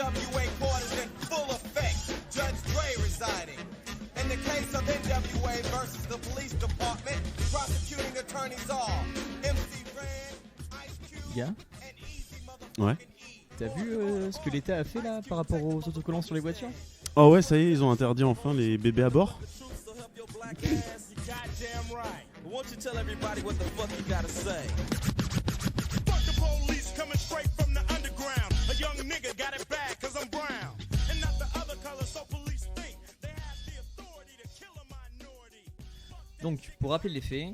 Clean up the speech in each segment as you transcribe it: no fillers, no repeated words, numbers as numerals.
NWA court is in full effect. Judge Dre residing. In the case of NWA versus the police department, prosecuting attorneys are MC Ren, Ice Cube, Gars, and Easy Ouais. motherfucking E. t'as vu ce que l'État a fait là par rapport aux autocollants sur les voitures? Oh ouais, ça y est, ils ont interdit enfin les bébés à bord. Goddamn right. Won't you tell everybody what the fuck you gotta say? Fuck the police coming straight from the underground. A young nigga got it bad cause I'm brown. And not the other color, so police think they have the authority to kill a minority. Donc, pour rappeler les faits,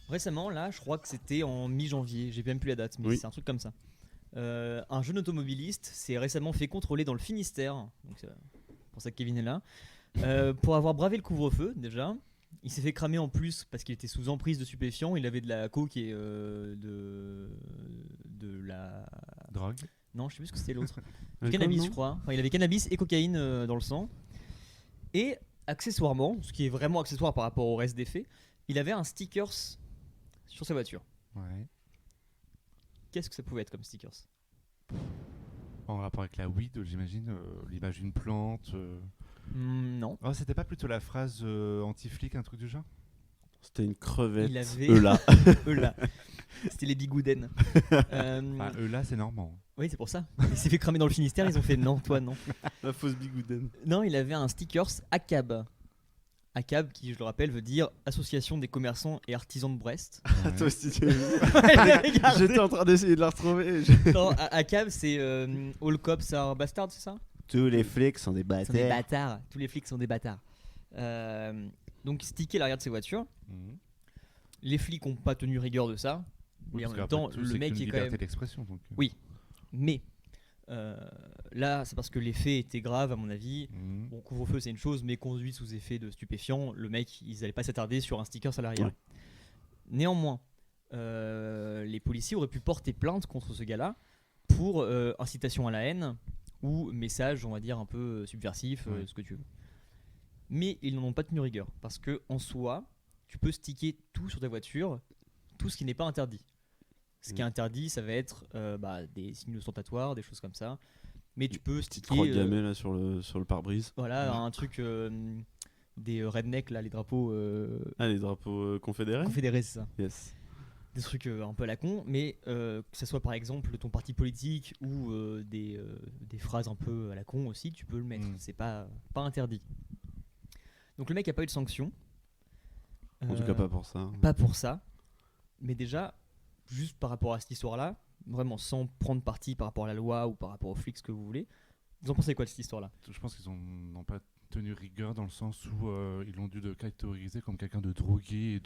récemment, là, je crois que c'était en mi-janvier, j'ai même plus la date, mais Oui. c'est un truc comme ça. Un jeune automobiliste s'est récemment fait contrôler dans le Finistère, donc c'est pour ça que Kevin est là, pour avoir bravé le couvre-feu déjà. Il s'est fait cramer en plus parce qu'il était sous emprise de stupéfiants. Il avait de la coke et de la... Drogue. Non, je sais plus ce que c'était l'autre. Du Alcool, cannabis, non je crois. Enfin, il avait cannabis et cocaïne dans le sang. Et accessoirement, ce qui est vraiment accessoire par rapport au reste des faits, il avait un stickers sur sa voiture. Ouais. Qu'est-ce que ça pouvait être comme stickers? En rapport avec la weed, j'imagine, l'image d'une plante. Non. Oh, c'était pas plutôt la phrase anti-flic, un truc du genre? C'était une crevette. Il avait... Eux là. Eux là. C'était les bigouden. Enfin, eux là, c'est normand. Oui, c'est pour ça. Il s'est fait cramer dans le Finistère, ils ont fait non, toi non. La fausse bigouden. Non, il avait un stickers ACAB. ACAB, qui, je le rappelle, veut dire Association des commerçants et artisans de Brest. Toi aussi, tu Regardez. J'étais en train d'essayer de la retrouver. Non, ACAB, c'est All Cops Are Bastards, c'est ça? Tous les flics sont des Ils sont des bâtards. Tous les flics sont des bâtards. Donc, stické l'arrière de ses voitures. Mhm. Les flics n'ont pas tenu rigueur de ça. Oui, Mais en parce même qu'après temps, tout, le c'est mec qu'une est quand liberté même. d'expression. Donc, Oui. Mais là, c'est parce que les faits étaient graves, à mon avis. Mhm. Bon, couvre-feu, c'est une chose, mais conduite sous effet de stupéfiants, le mec, ils n'allaient pas s'attarder sur un sticker à l'arrière. Ouais. Néanmoins, les policiers auraient pu porter plainte contre ce gars-là pour incitation à la haine ou message, on va dire, un peu subversif, Ouais. ce que tu veux. Mais ils n'en ont pas tenu rigueur, parce que en soi, tu peux sticker tout sur ta voiture, tout ce qui n'est pas interdit. Ce qui est interdit, ça va être des signes ostentatoires, des choses comme ça. Mais tu peux Petite sticker croix gammée là sur le pare-brise. voilà, un truc des rednecks, là, les drapeaux Ah, les drapeaux confédérés. confédérés, c'est ça. Yes. Des trucs un peu à la con, mais que ce soit par exemple ton parti politique ou des phrases un peu à la con aussi, tu peux le mettre. C'est pas interdit. Donc le mec a pas eu de sanction. En tout cas, pas pour ça. Pas pour ça. Mais déjà, juste par rapport à cette histoire-là, vraiment sans prendre parti par rapport à la loi ou par rapport aux flics, ce que vous voulez, vous en pensez quoi de cette histoire-là? Je pense qu'ils n'ont pas tenu rigueur dans le sens où ils l'ont dû le catégoriser comme quelqu'un de drogué et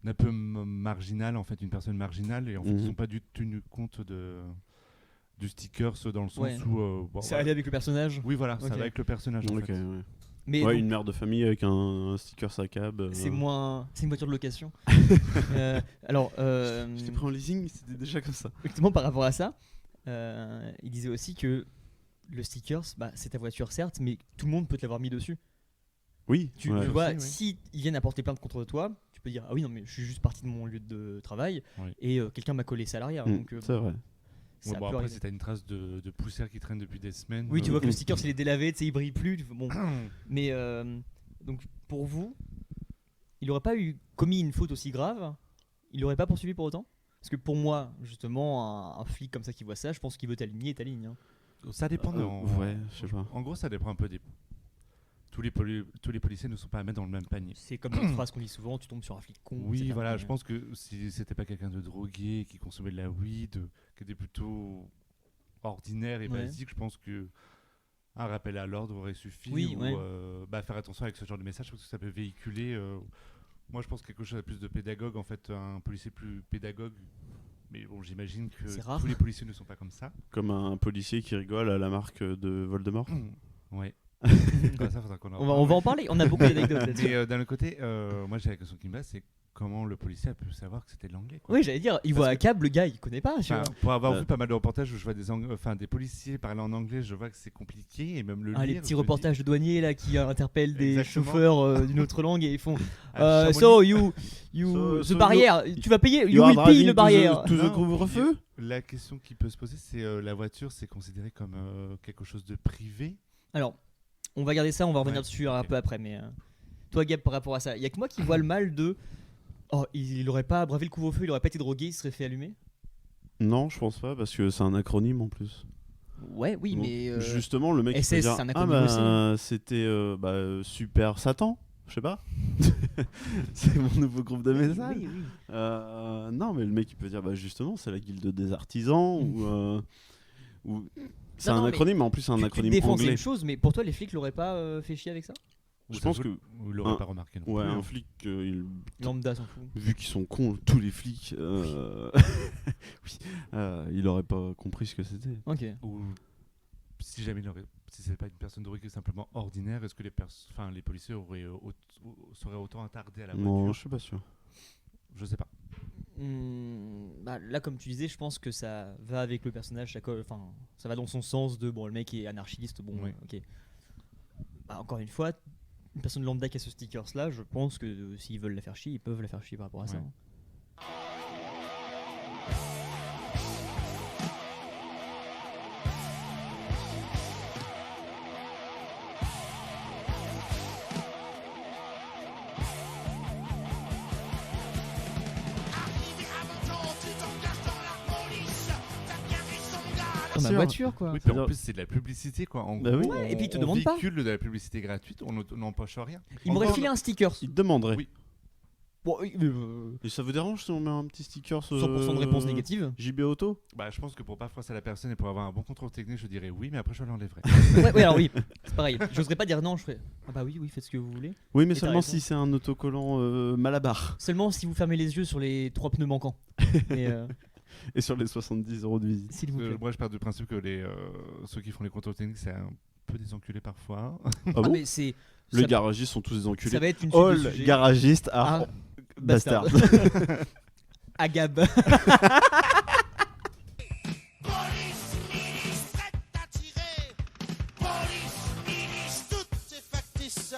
d'un peu marginal, en fait, une personne marginale. Et en fait, ils n'ont pas dû tenu compte du stickers dans le sens Ouais. où... Ça allait avec le personnage? Oui, voilà, ça Ok. va avec le personnage. En Ok, fait. ouais. Mais Ouais, donc, une mère de famille avec un sticker ACAB. c'est moins... c'est une voiture de location. Alors, Je l'ai pris en leasing, mais c'était déjà comme ça. effectivement, par rapport à ça, il disait aussi que le stickers, c'est ta voiture certes, mais tout le monde peut te l'avoir mis dessus. Oui, Tu ouais. vois, aussi, oui. si ils viennent apporter plainte contre toi, tu peux dire ah oui non mais je suis juste parti de mon lieu de travail Oui. et quelqu'un m'a collé ça à l'arrière. Donc C'est vrai. ça Ouais, peut bon, après, arriver. si t'as une trace de poussière qui traîne depuis des semaines... Oui, tu vois que le sticker il est délavé, tu sais, il brille plus. Bon, mais donc pour vous, il aurait pas commis une faute aussi grave, il aurait pas poursuivi pour autant? Parce que pour moi, justement, un flic comme ça qui voit ça, je pense qu'il veut t'aligner ta ligne. Hein. Ça dépend. Ouais, je sais pas. En gros, ça dépend un peu des... Tous les policiers ne sont pas à mettre dans le même panier. C'est comme une phrase qu'on dit souvent, tu tombes sur un flic con. Oui, etc. voilà, je pense que si c'était pas quelqu'un de drogué, qui consommait de la weed, qui était plutôt ordinaire et Ouais. basique, je pense que un rappel à l'ordre aurait suffi. Oui, ou ouais. faire attention avec ce genre de message, parce que ça peut véhiculer. Moi, je pense quelque chose de plus de pédagogue, en fait, un policier plus pédagogue. Mais bon, j'imagine que C'est rare. tous les policiers ne sont pas comme ça. Comme un policier qui rigole à la marque de Voldemort. Ouais. Ça, faudra qu'on en On va en parler, on a beaucoup d'anecdotes là-dessus. Mais d'un autre côté, moi j'ai la question qui me passe, c'est comment le policier a pu savoir que c'était de l'anglais, quoi. Oui, j'allais dire, il voit un câble, le gars, il connaît pas. Tu Enfin, vois. pour avoir Euh. vu pas mal de reportages où je vois des policiers parler en anglais, je vois que c'est compliqué et même le lire. Les je petits me dis- reportages de douaniers là qui interpellent des Exactement. chauffeurs d'une autre langue et ils font À Chamonix, so you So the you- barrière, tu vas payer, you are will pay driving le barrière. To the Non, couvre-feu. La question qui peut se poser, c'est la voiture, c'est considéré comme quelque chose de privé. Alors, on va garder ça, on va revenir Ouais, dessus un ok. peu après, mais toi Gab par rapport à ça, il y a que moi qui vois le mal de oh il aurait pas bravé le couvre-feu, il aurait pas été drogué, il serait fait allumer. Non, je pense pas parce que c'est un acronyme en plus. Ouais, oui, Donc, mais justement, le mec il SS, peut dire c'est un ah acronyme bah c'était Super Satan, je sais pas. C'est mon nouveau groupe de messages. oui, oui. Non, mais le mec il peut dire bah justement c'est la guilde des artisans ou c'est Non, un non, mais acronyme, mais en plus c'est un Tu te acronyme défends, c'est anglais. une chose, mais pour toi les flics l'auraient pas fait chier avec ça? Je pense que Vous l'aurez un- pas remarqué. Non ouais, plus, un hein. flic Lambda s'en fout. vu qu'ils sont cons tous les flics oui, il aurait pas compris ce que c'était. Ok. Ou si jamais si c'est pas une personne droguée simplement ordinaire, est-ce que les policiers seraient autant attardés à la Non, voiture? je suis pas sûr. Je sais pas. Bah, là, comme tu disais, je pense que ça va avec le personnage, enfin, ça va dans son sens de bon, le mec est anarchiste, bon, Oui. ok. Bah, encore une fois, une personne lambda qui a ce stickers là, je pense que s'ils veulent la faire chier, ils peuvent la faire chier par rapport à ça. Ouais. hein. Dans ma sûr. voiture, quoi. Oui, puis en C'est-à-dire- plus c'est de la publicité, quoi. En Bah gros, oui. Ouais, et puis ils te on demandent pas. véhicule de la publicité gratuite, on n'empoche rien. Il m'aurait Encore- filé un stickers. Il te demanderait. Oui. Bon, Et ça vous dérange si on met un petit sticker 100% de réponse négative. JB Auto? Bah, je pense que pour pas froisser la personne et pour avoir un bon contrôle technique, je dirais oui, mais après je l'enlèverai. Ouais, alors oui, c'est pareil. J'oserais pas dire non, je ferais ah bah oui, faites ce que vous voulez. Oui, mais Et t'as seulement raison. si c'est un autocollant Malabar. Seulement si vous fermez les yeux sur les 3 pneus manquants. Mais Et sur les 70 € de visite. s'il vous plaît. Moi, je pars du principe que ceux qui font les contrôles techniques, c'est un peu des enculés parfois. Ah Ah, bon? mais c'est Les ça- garagistes sont tous des ça enculés. va être une suite de All sujets. garagistes are Ah, bastards. Agab. Police, milice, prête à tirer. Police, milice, toutes ces factices.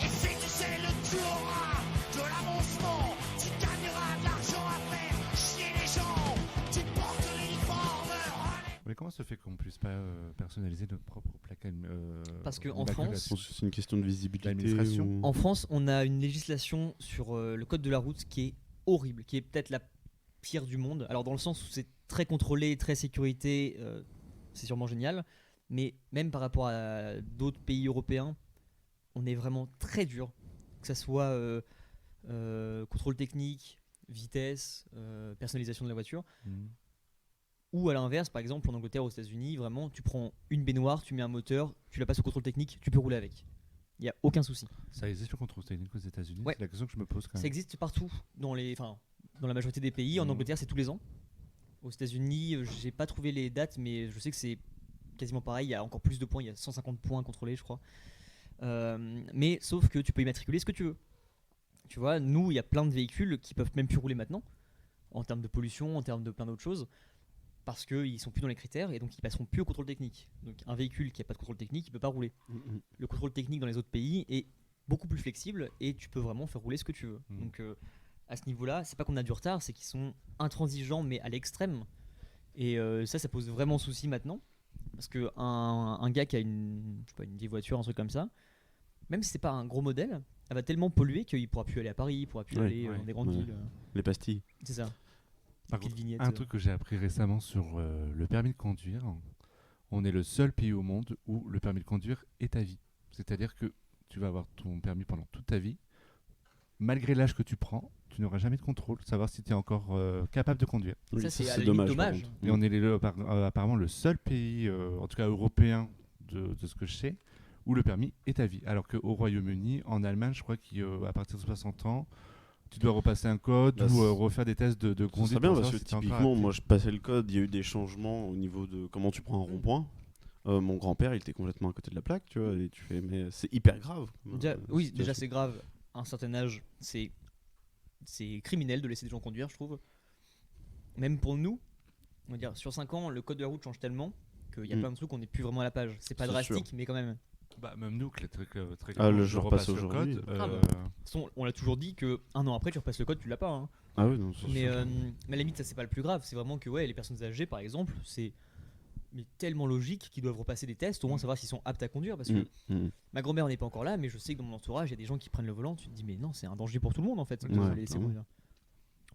Et si tu sais le tu auras de l'avancement, tu gagneras de l'argent à faire chier les gens. Tu portes l'uniforme. Mais comment se fait qu'on puisse pas personnaliser notre propre plaque Parce que en France- Je d'immatriculation pense que c'est une question de visibilité. L'administration. ou- En France, on a une législation sur le code de la route qui est horrible, qui est peut-être la pire du monde. Alors dans le sens où c'est très contrôlé, très sécurité, c'est sûrement génial. Mais même par rapport à d'autres pays européens, on est vraiment très dur. Que ça soit contrôle technique, vitesse, personnalisation de la voiture. Mhm. Ou à l'inverse, par exemple en Angleterre, aux États-Unis, vraiment, tu prends une baignoire, tu mets un moteur, tu la passes au contrôle technique, tu peux rouler avec. Il n'y a aucun souci. Ça existe le contrôle technique aux États-Unis. Ouais. C'est la question que je me pose quand Ça même. existe partout, dans la majorité des pays. En Mhm. Angleterre, c'est tous les ans. Aux États-Unis, j'ai pas trouvé les dates, mais je sais que c'est quasiment pareil. Il y a encore plus de points, il y a 150 points contrôlés, je crois. Mais sauf que tu peux immatriculer ce que tu veux. Tu vois, nous, il y a plein de véhicules qui peuvent même plus rouler maintenant, en termes de pollution, en termes de plein d'autres choses, parce qu'ils sont plus dans les critères et donc ils passeront plus au contrôle technique. Donc un véhicule qui n'a pas de contrôle technique, il peut pas rouler. Mhm. Le contrôle technique dans les autres pays est beaucoup plus flexible et tu peux vraiment faire rouler ce que tu veux. Mhm. Donc à ce niveau-là, c'est pas qu'on a du retard, c'est qu'ils sont intransigeants mais à l'extrême. Et ça pose vraiment souci maintenant. Parce que un gars qui a une vieille voiture, un truc comme ça, même si c'est pas un gros modèle, elle va tellement polluer qu'il pourra plus aller à Paris, il pourra plus Ouais, aller ouais, dans des grandes ouais. villes. Les pastilles. C'est ça. Par Petite contre, vignette, un truc que j'ai appris récemment sur le permis de conduire, on est le seul pays au monde où le permis de conduire est à vie. C'est-à-dire que tu vas avoir ton permis pendant toute ta vie. Malgré l'âge que tu prends, tu n'auras jamais de contrôle, savoir si tu es encore capable de conduire. Oui, Ça, c'est à la limite dommage. dommage. par contre. Et on est apparemment le seul pays, en tout cas européen, de ce que je sais, où le permis est à vie. Alors qu'au Royaume-Uni, en Allemagne, je crois qu'à partir de 60 ans, tu dois repasser un code Bah, ou refaire des tests de conduite. C'est bien pour parce savoir que si t'es encore typiquement, actif. moi je passais le code, il y a eu des changements au niveau de comment tu prends un rond-point. Mon grand-père, il était complètement à côté de la plaque, tu vois, et tu fais, mais c'est hyper grave. Oui, Situation. déjà c'est grave. À un certain âge, c'est criminel de laisser des gens conduire, je trouve. Même pour nous, on va dire, sur 5 ans, le code de la route change tellement qu'il y a plein de trucs, on n'est plus vraiment à la page. C'est pas C'est drastique, mais quand même. Bah, même nous, très le je jour repasse passe le aujourd'hui. code, Ah, bah. On l'a toujours dit que un an après, tu repasses le code, tu l'as pas. Hein. Ah oui, non, c'est Mais sûr. à la limite, ça c'est pas le plus grave. C'est vraiment que les personnes âgées, par exemple, c'est tellement logique qu'ils doivent repasser des tests, au moins savoir s'ils sont aptes à conduire. Parce que ma grand-mère n'est pas encore là, mais je sais que dans mon entourage, il y a des gens qui prennent le volant. Tu te dis, mais non, c'est un danger pour tout le monde en fait. Ouais, de les laisser clairement. conduire.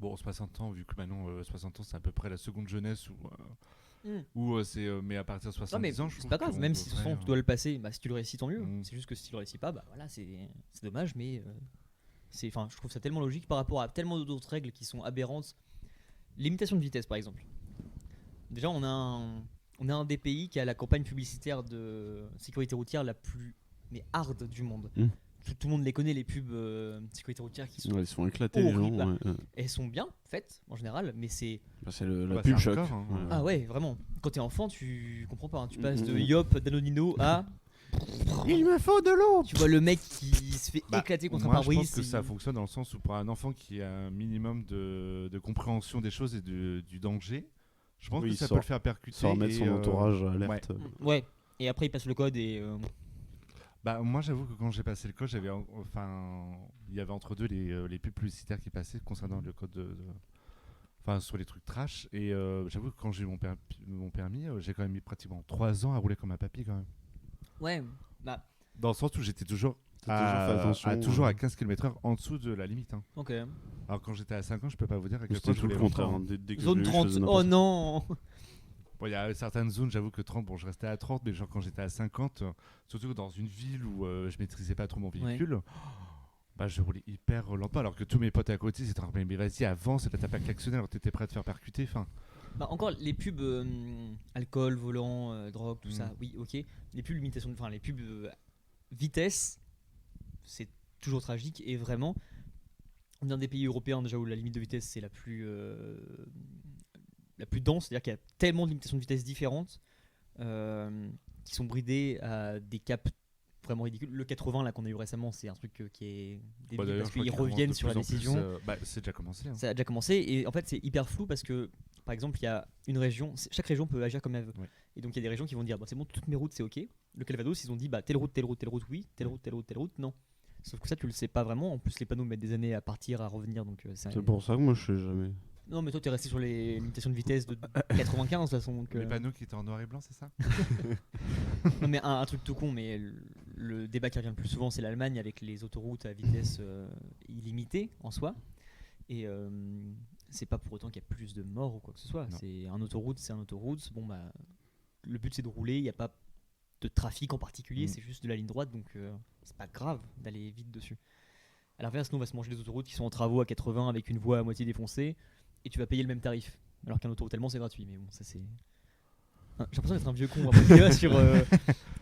Bon, 60 ans, vu que maintenant 60 ans c'est à peu près la seconde jeunesse où c'est. Mais à partir de Non, 70 mais ans, je c'est trouve pas grave, qu'on même si devrait, tu dois le passer, bah, si tu le réussis, tant mieux. Mm. C'est juste que si tu le réussis pas, bah voilà, c'est dommage, mais je trouve ça tellement logique par rapport à tellement d'autres règles qui sont aberrantes. Limitation de vitesse, par exemple. Déjà, on a un des pays qui a la campagne publicitaire de sécurité routière la plus hard du monde. Mm. Tout le monde les connaît, les pubs sécurité routière qui sont. Ouais, ils sont éclatés, les gens. horribles. Ouais. Elles sont bien faites en général, mais c'est. Bah, c'est la Bah, pub c'est choc. hardcore, hein. Ouais. Ah ouais, vraiment. Quand t'es enfant, tu comprends pas. Hein. Tu passes de Mm. Yop, Danonino à. Il me faut de l'eau. Tu vois le mec qui se fait Bah, éclater contre un moi, je pare-brise. pense que ça fonctionne dans le sens où pour un enfant qui a un minimum de compréhension des choses et du danger, je pense Oui, que il ça sort- peut le faire percuter. Ça remettre et, son entourage à alerte. Ouais. Et après, il passe le code et. Bah, moi, j'avoue que quand j'ai passé le code, il y avait entre deux les pubs publicitaires qui passaient concernant le code enfin, sur les trucs trash. Et j'avoue que quand j'ai eu mon permis, j'ai quand même mis pratiquement 3 ans à rouler comme un papy quand même. Ouais. Bah, Dans le sens où j'étais toujours T'as toujours fait attention. toujours à 15 km/h en dessous de la limite. Hein. ok. Alors quand j'étais à 5 ans, je peux pas vous dire à quel C'était point je tout le roulais contraire. longtemps. Hein. Dès que Zone je l'ai eu, je 30. faisais Oh n'importe non. Bon, il y a certaines zones, j'avoue que 30, bon, je restais à 30, mais genre quand j'étais à 50, surtout dans une ville où je maîtrisais pas trop mon véhicule, bah je roulais hyper lentement, alors que tous mes potes à côté, c'était mais vas-y, avance, t'as pas klaxonné alors que t'étais prêt à te faire percuter. Enfin, Bah, encore les pubs alcool, volant, drogue, tout ça, oui, ok. Les pubs limitation, enfin les pubs vitesse, c'est toujours tragique et vraiment, on est dans des pays européens déjà où la limite de vitesse c'est la plus dense, c'est-à-dire qu'il y a tellement de limitations de vitesse différentes qui sont bridées à des caps vraiment ridicules. Le 80 là qu'on a eu récemment, c'est un truc qui est débile d'ailleurs, parce je crois qu'ils qu'il commence reviennent de sur la plus en plus, décision. bah, c'est déjà commencé. Hein. Ça a déjà commencé et en fait c'est hyper flou parce que par exemple il y a une région, chaque région peut agir comme elle veut. Ouais. Et donc il y a des régions qui vont dire bah, c'est bon, toutes mes routes c'est ok. Le Calvados ils ont dit bah telle route oui, telle route non. Sauf que ça tu le sais pas vraiment, en plus les panneaux mettent des années à partir, à revenir donc C'est pour ça que moi je sais jamais. Non mais toi t'es resté sur les limitations de vitesse de 95 de toute façon donc, Les panneaux qui étaient en noir et blanc, c'est ça? Non mais un truc tout con mais le débat qui revient le plus souvent c'est l'Allemagne avec les autoroutes à vitesse illimitée en soi et c'est pas pour autant qu'il y a plus de morts ou quoi que ce soit. Non. C'est un autoroute, bon bah le but c'est de rouler, il n'y a pas de trafic en particulier, c'est juste de la ligne droite donc c'est pas grave d'aller vite dessus. À l'inverse nous on va se manger des autoroutes qui sont en travaux à 80 avec une voie à moitié défoncée et tu vas payer le même tarif alors qu'un autoroute allemand c'est gratuit mais bon ça c'est... J'ai l'impression d'être un vieux con après ce débat sur...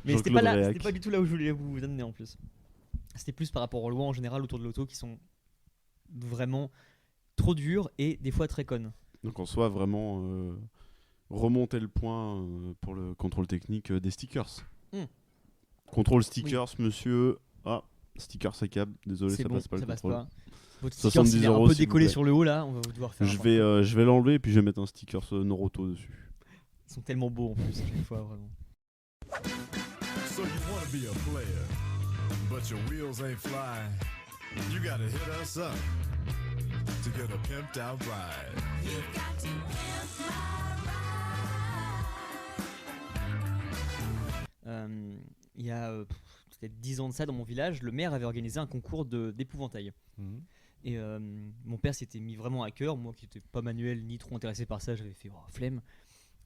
Mais c'était Jean-Claude Réac. pas du tout là où je voulais vous amener en plus. C'était plus par rapport aux lois en général autour de l'auto qui sont vraiment trop dures et des fois très connes. Donc en soi, vraiment remonter le point pour le contrôle technique des stickers. Contrôle stickers, monsieur. Ah, stickers à câble. Désolé, C'est ça bon, passe pas ça le passe contrôle. pas. Votre 70 sticker, s'il est un euros, peu s'il vous décollé plaît. sur le haut là, on va devoir faire. Je vais l'enlever et puis je vais mettre un sticker Noroto dessus. Ils sont tellement beaux en plus à chaque fois vraiment. So you wanna be a player, but your wheels ain't flying. You gotta hit us up to get a pimped out ride. Il y a peut-être 10 ans de ça dans mon village, le maire avait organisé un concours d'épouvantail. Et mon père s'était mis vraiment à cœur, moi qui n'étais pas manuel ni trop intéressé par ça, j'avais fait flemme.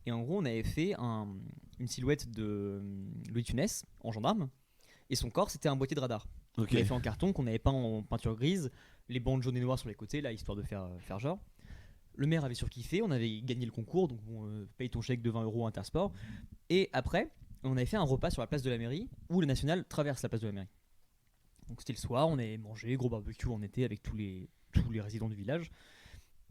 Et en gros, on avait fait une silhouette de Louis de Funès en gendarme, et son corps c'était un boîtier de radar. Ok. On avait fait en carton, qu'on avait peint en peinture grise, les bandes jaunes et noires sur les côtés, là, histoire de faire genre. Le maire avait surkiffé, on avait gagné le concours, donc paye ton chèque de 20 € Intersport. Et après, on avait fait un repas sur la place de la mairie, où le national traverse la place de la mairie. Donc c'était le soir, on avait mangé, gros barbecue en été avec tous les résidents du village.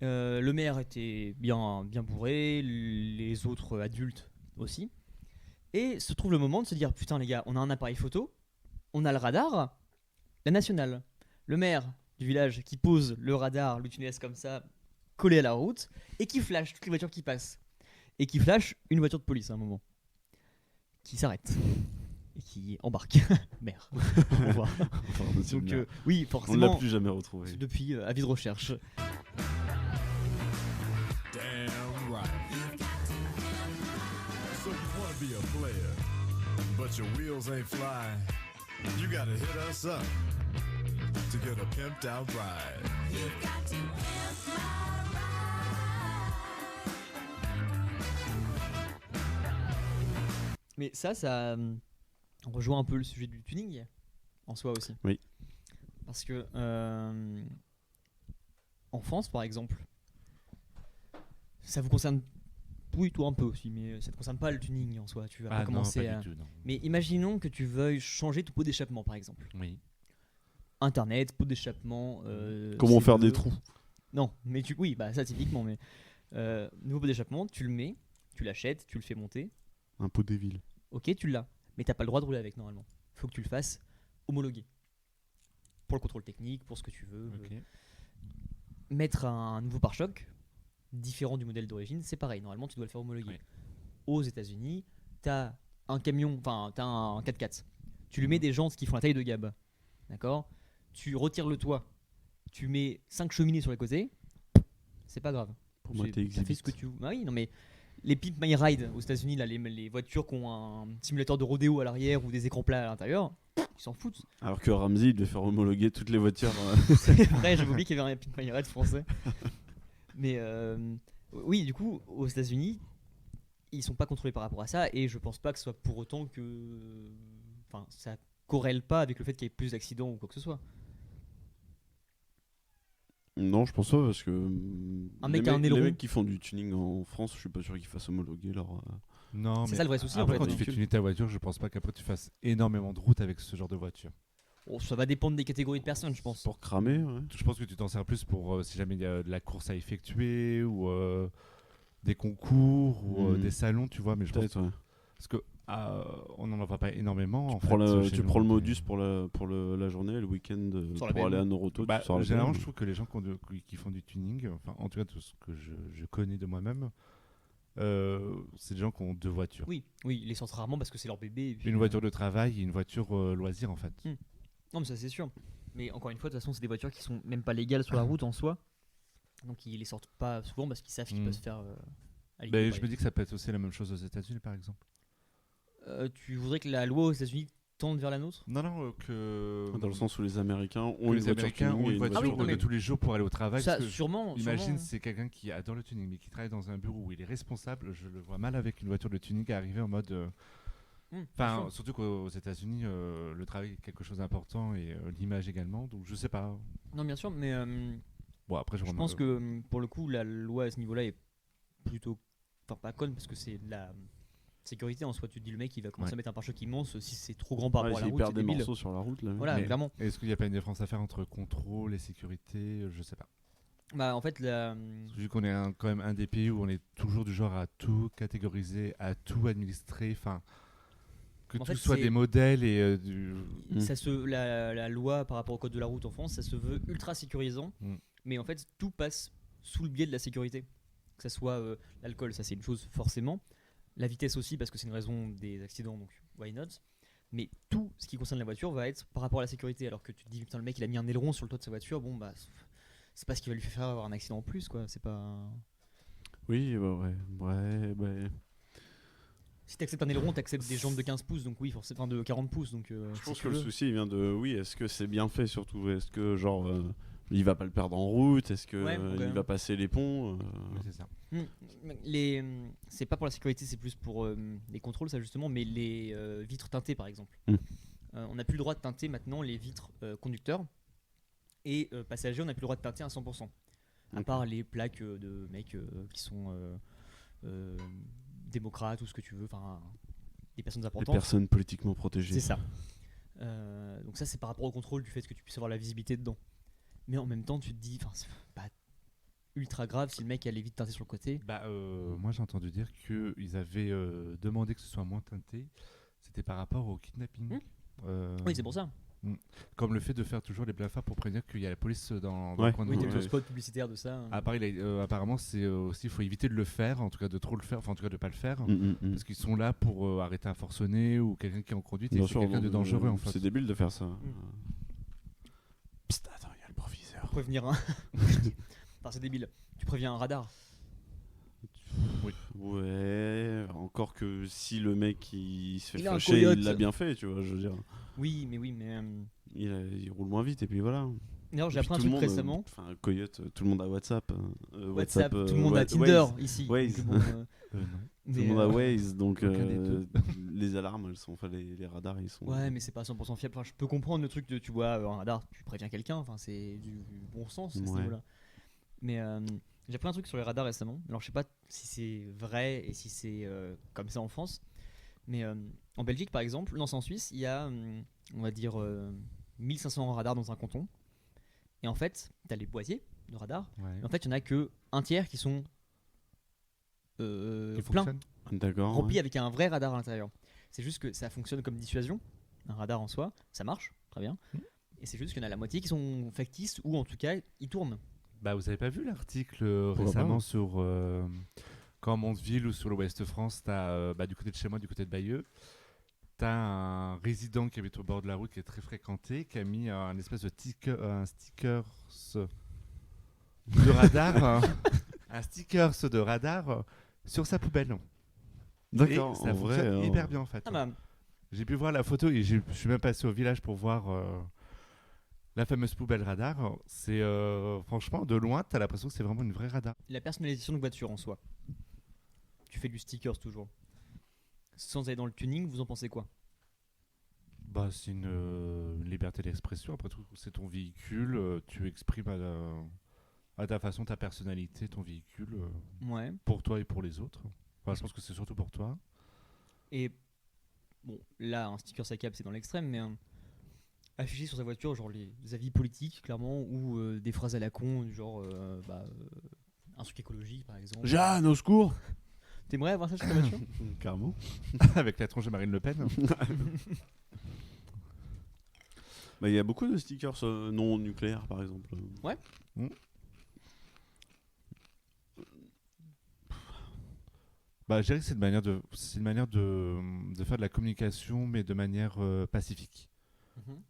Le maire était bien bourré, les autres adultes aussi. Et se trouve le moment de se dire putain les gars, on a un appareil photo, on a le radar, la nationale, le maire du village qui pose le radar, le tunnel comme ça, collé à la route, et qui flash toutes les voitures qui passent. Et qui flash une voiture de police à un moment, qui s'arrête et qui embarque. Merde. Au revoir. Enfin, monsieur Donc le maire. oui, On forcément. l'a plus jamais retrouvé. C'est depuis avis de recherche. Damn right. So you want to be a player, but your wheels ain't flying. You gotta hit us up to get a pimped out ride. Mais ça rejoint un peu le sujet du tuning en soi aussi. Oui. Parce que en France, par exemple, ça vous concerne, oui, toi un peu aussi, mais ça te concerne pas le tuning en soi. Tu vas pas non, commencer pas à. du tout, non. Mais imaginons que tu veuilles changer ton pot d'échappement, par exemple. Oui. Internet, pot d'échappement. Comment faire C2. des trous? Non, mais oui, bah ça typiquement, mais nouveau pot d'échappement, tu le mets, tu l'achètes, tu le fais monter. Un pot des villes. Ok, tu l'as, mais t'as pas le droit de rouler avec normalement. Faut que tu le fasses homologuer. Pour le contrôle technique, pour ce que tu veux. Ok. Mettre un nouveau pare-choc, différent du modèle d'origine, c'est pareil. Normalement, tu dois le faire homologuer. Oui. Aux États-Unis, t'as un camion, enfin, t'as un 4x4. Tu lui mets des jantes qui font la taille de Gab. D'accord? Tu retires le toit, tu mets 5 cheminées sur les côtés, c'est pas grave. Pour moi, C'est- t'es t'as fait ce que tu. Ah oui, non mais les Pimp My Ride aux États-Unis, là, les voitures qui ont un simulateur de rodéo à l'arrière ou des écrans plats à l'intérieur, ils s'en foutent. Alors que Ramsey, il devait faire homologuer toutes les voitures. C'est vrai, j'avais oublié qu'il y avait un Pimp My Ride français. Mais oui, du coup, aux États-Unis, ils sont pas contrôlés par rapport à ça, et je pense pas que ce soit pour autant que. Enfin, ça corrèle pas avec le fait qu'il y ait plus d'accidents ou quoi que ce soit. Non, je pense pas parce que Un mec les, a un les aileron. mecs qui font du tuning en France, je suis pas sûr qu'ils fassent homologuer leur. Non, C'est mais ça le vrai souci, en après, fait, quand hein. tu fais tuner ta voiture, je pense pas qu'après tu fasses énormément de route avec ce genre de voiture. Oh, ça va dépendre des catégories de personnes, je pense. Pour cramer, ouais. Je pense que tu t'en sers plus pour si jamais il y a de la course à effectuer ou des concours ou Mhm. des salons, tu vois. Mais je pense Peut-être, ouais. parce que on n'en voit pas énormément. En Tu prends, fait, la- chez tu nous, prends le mais- modus pour la journée, le week-end Sur la pour aller BM. à Noroto. Bah, tu sors la généralement, BM. je trouve que les gens qui font du tuning, enfin, en tout cas, tout ce que je connais de moi-même, c'est des gens qui ont deux voitures. Oui, ils les sortent rarement parce que c'est leur bébé. Et puis, Une voiture de travail et une voiture loisir, en fait. Non, mais ça c'est sûr. Mais encore une fois, de toute façon, c'est des voitures qui sont même pas légales sur la route en soi. Donc ils les sortent pas souvent parce qu'ils savent qu'ils Mm. peuvent se faire. Ben, je me dis que ça peut être aussi la même chose aux États-Unis, par exemple. Tu voudrais que la loi aux États-Unis tende vers la nôtre? Non, non, que. Dans le sens où les Américains ont que une les voiture Américains tuning ont et une voiture Ah oui, non, de mais- tous les jours pour aller au travail. Ça, parce que sûrement. imagine, c'est quelqu'un qui adore le tuning, mais qui travaille dans un bureau où il est responsable. Je le vois mal avec une voiture de tuning arriver en mode. Enfin, surtout qu'aux États-Unis, le travail est quelque chose d'important et l'image également. Donc, je sais pas. Non, bien sûr, mais Bon, après, je pense que pour le coup, la loi à ce niveau-là est plutôt. Enfin, pas conne parce que c'est de la sécurité en soi. Tu te dis, le mec il va commencer Ouais. à mettre un pare-choc immense si c'est trop grand par Ouais, rapport à la s'ils route. perdent C'est des débile. morceaux sur la route là. Voilà, Mais- clairement. Est-ce qu'il n'y a pas une différence à faire entre contrôle et sécurité? Je sais pas. Bah, en fait, Vu qu'on est quand même un des pays où on est toujours du genre à tout catégoriser, à tout administrer, enfin que En tout fait, soit c'est- des modèles et la loi par rapport au code de la route en France, ça se veut ultra sécurisant, Mm. mais en fait tout passe sous le biais de la sécurité. Que ça soit l'alcool, ça c'est une chose forcément, la vitesse aussi parce que c'est une raison des accidents, donc why not. Mais tout ce qui concerne la voiture va être par rapport à la sécurité, alors que tu te dis putain le mec il a mis un aileron sur le toit de sa voiture, bon bah c'est pas ce qui va lui faire avoir un accident en plus quoi, c'est pas. Oui, bah ouais. Si t'acceptes un aileron, t'acceptes des jambes de 15 pouces, donc oui forcément, enfin de 40 pouces, donc. Je si pense tu que le veux. souci il vient de oui, est-ce que c'est bien fait surtout? Est-ce que genre il va pas le perdre en route? Est-ce que Ouais, il va passer les ponts? oui, c'est ça. C'est pas pour la sécurité, c'est plus pour les contrôles, ça justement, mais les vitres teintées par exemple. Mm. On n'a plus le droit de teinter maintenant les vitres conducteurs et passagers, on n'a plus le droit de teinter à 100%. À Ok. part les plaques de mecs qui sont démocrates ou ce que tu veux, enfin des personnes Les importantes. personnes politiquement protégées. C'est ça. Donc ça c'est par rapport au contrôle du fait que tu puisses avoir la visibilité dedans. Mais en même temps tu te dis, enfin ultra grave si le mec allait vite teinter sur le côté. Moi j'ai entendu dire qu'ils avaient demandé que ce soit moins teinté. C'était par rapport au kidnapping. Oui, c'est pour ça. Comme le fait de faire toujours les blafards pour prévenir qu'il y a la police dans Ouais. le coin de Oui, rue. t'as le spot publicitaire de ça. Apparemment, c'est aussi, il faut éviter de le faire, en tout cas de trop le faire, enfin en tout cas de pas le faire, Mm. parce qu'ils sont là pour arrêter un forcené ou quelqu'un qui est en conduite et Bien c'est sûr, quelqu'un de dangereux en fait. C'est débile de faire ça. Psst, attends, il y a le proviseur. Prévenir un. Enfin, c'est débile. Tu préviens un radar. Ouais, encore que si le mec il se fait Il a un flasher, coyote. il l'a bien fait, tu vois, je veux dire. Oui, mais. Il roule moins vite et puis voilà. D'ailleurs, j'ai Et puis appris un tout le truc monde, récemment. Enfin, coyote, tout le monde a WhatsApp. WhatsApp, tout le monde Wa- a Tinder Waze. ici. Waze. Donc, bon, Non. Tout le monde a mais, Waze, donc aucun des deux. les alarmes, elles sont, enfin les radars, ils sont. Ouais, mais c'est pas 100% fiable. Enfin, je peux comprendre le truc de, tu vois, un radar, tu préviens quelqu'un. Enfin, c'est du bon sens à ce Ouais. niveau-là. Mais j'ai appris un truc sur les radars récemment. Alors, je sais pas si c'est vrai et si c'est comme ça en France. Mais en Belgique, par exemple, non, c'est en Suisse, il y a, on va dire, 1500 radars dans un canton. Et en fait, t'as les boîtiers de radars. Ouais. Et en fait, il y en a que un tiers qui sont Qui pleins, fonctionne. D'accord. remplis avec un vrai radar à l'intérieur. C'est juste que ça fonctionne comme dissuasion. Un radar en soi, ça marche, très bien. Et c'est juste qu'il y en a la moitié qui sont factices ou en tout cas, ils tournent. Vous avez pas vu l'article Pourquoi récemment pas sur quand Mondeville ou sur l'Ouest France, t'as du côté de chez moi, du côté de Bayeux, t'as un résident qui habite au bord de la route qui est très fréquenté, qui a mis un espèce de un sticker de radar, un sticker de radar sur sa poubelle. D'accord, Et ça en vrai. fonctionne hyper bien en fait. Ah bah, J'ai pu voir la photo et je suis même passé au village pour voir la fameuse poubelle radar. C'est franchement de loin, t'as l'impression que c'est vraiment une vraie radar. la personnalisation de voiture en soi. Tu fais du stickers toujours. Sans aller dans le tuning, vous en pensez quoi? C'est une liberté d'expression. Après tout, c'est ton véhicule. Tu exprimes à ta façon ta personnalité, ton véhicule, Ouais. pour toi et pour les autres. Enfin, je pense que c'est surtout pour toi. Et bon, là, un sticker à cap, c'est dans l'extrême, mais afficher sur sa voiture, genre les avis politiques, clairement, ou des phrases à la con, du genre un truc écologique, par exemple. Jeanne, au secours. T'aimerais avoir ça sur ta voiture? Carrément. Avec la tronche de Marine Le Pen. Il y a beaucoup de stickers non nucléaires, par exemple. Ouais. Je dirais que c'est une manière de faire de la communication, mais de manière pacifique.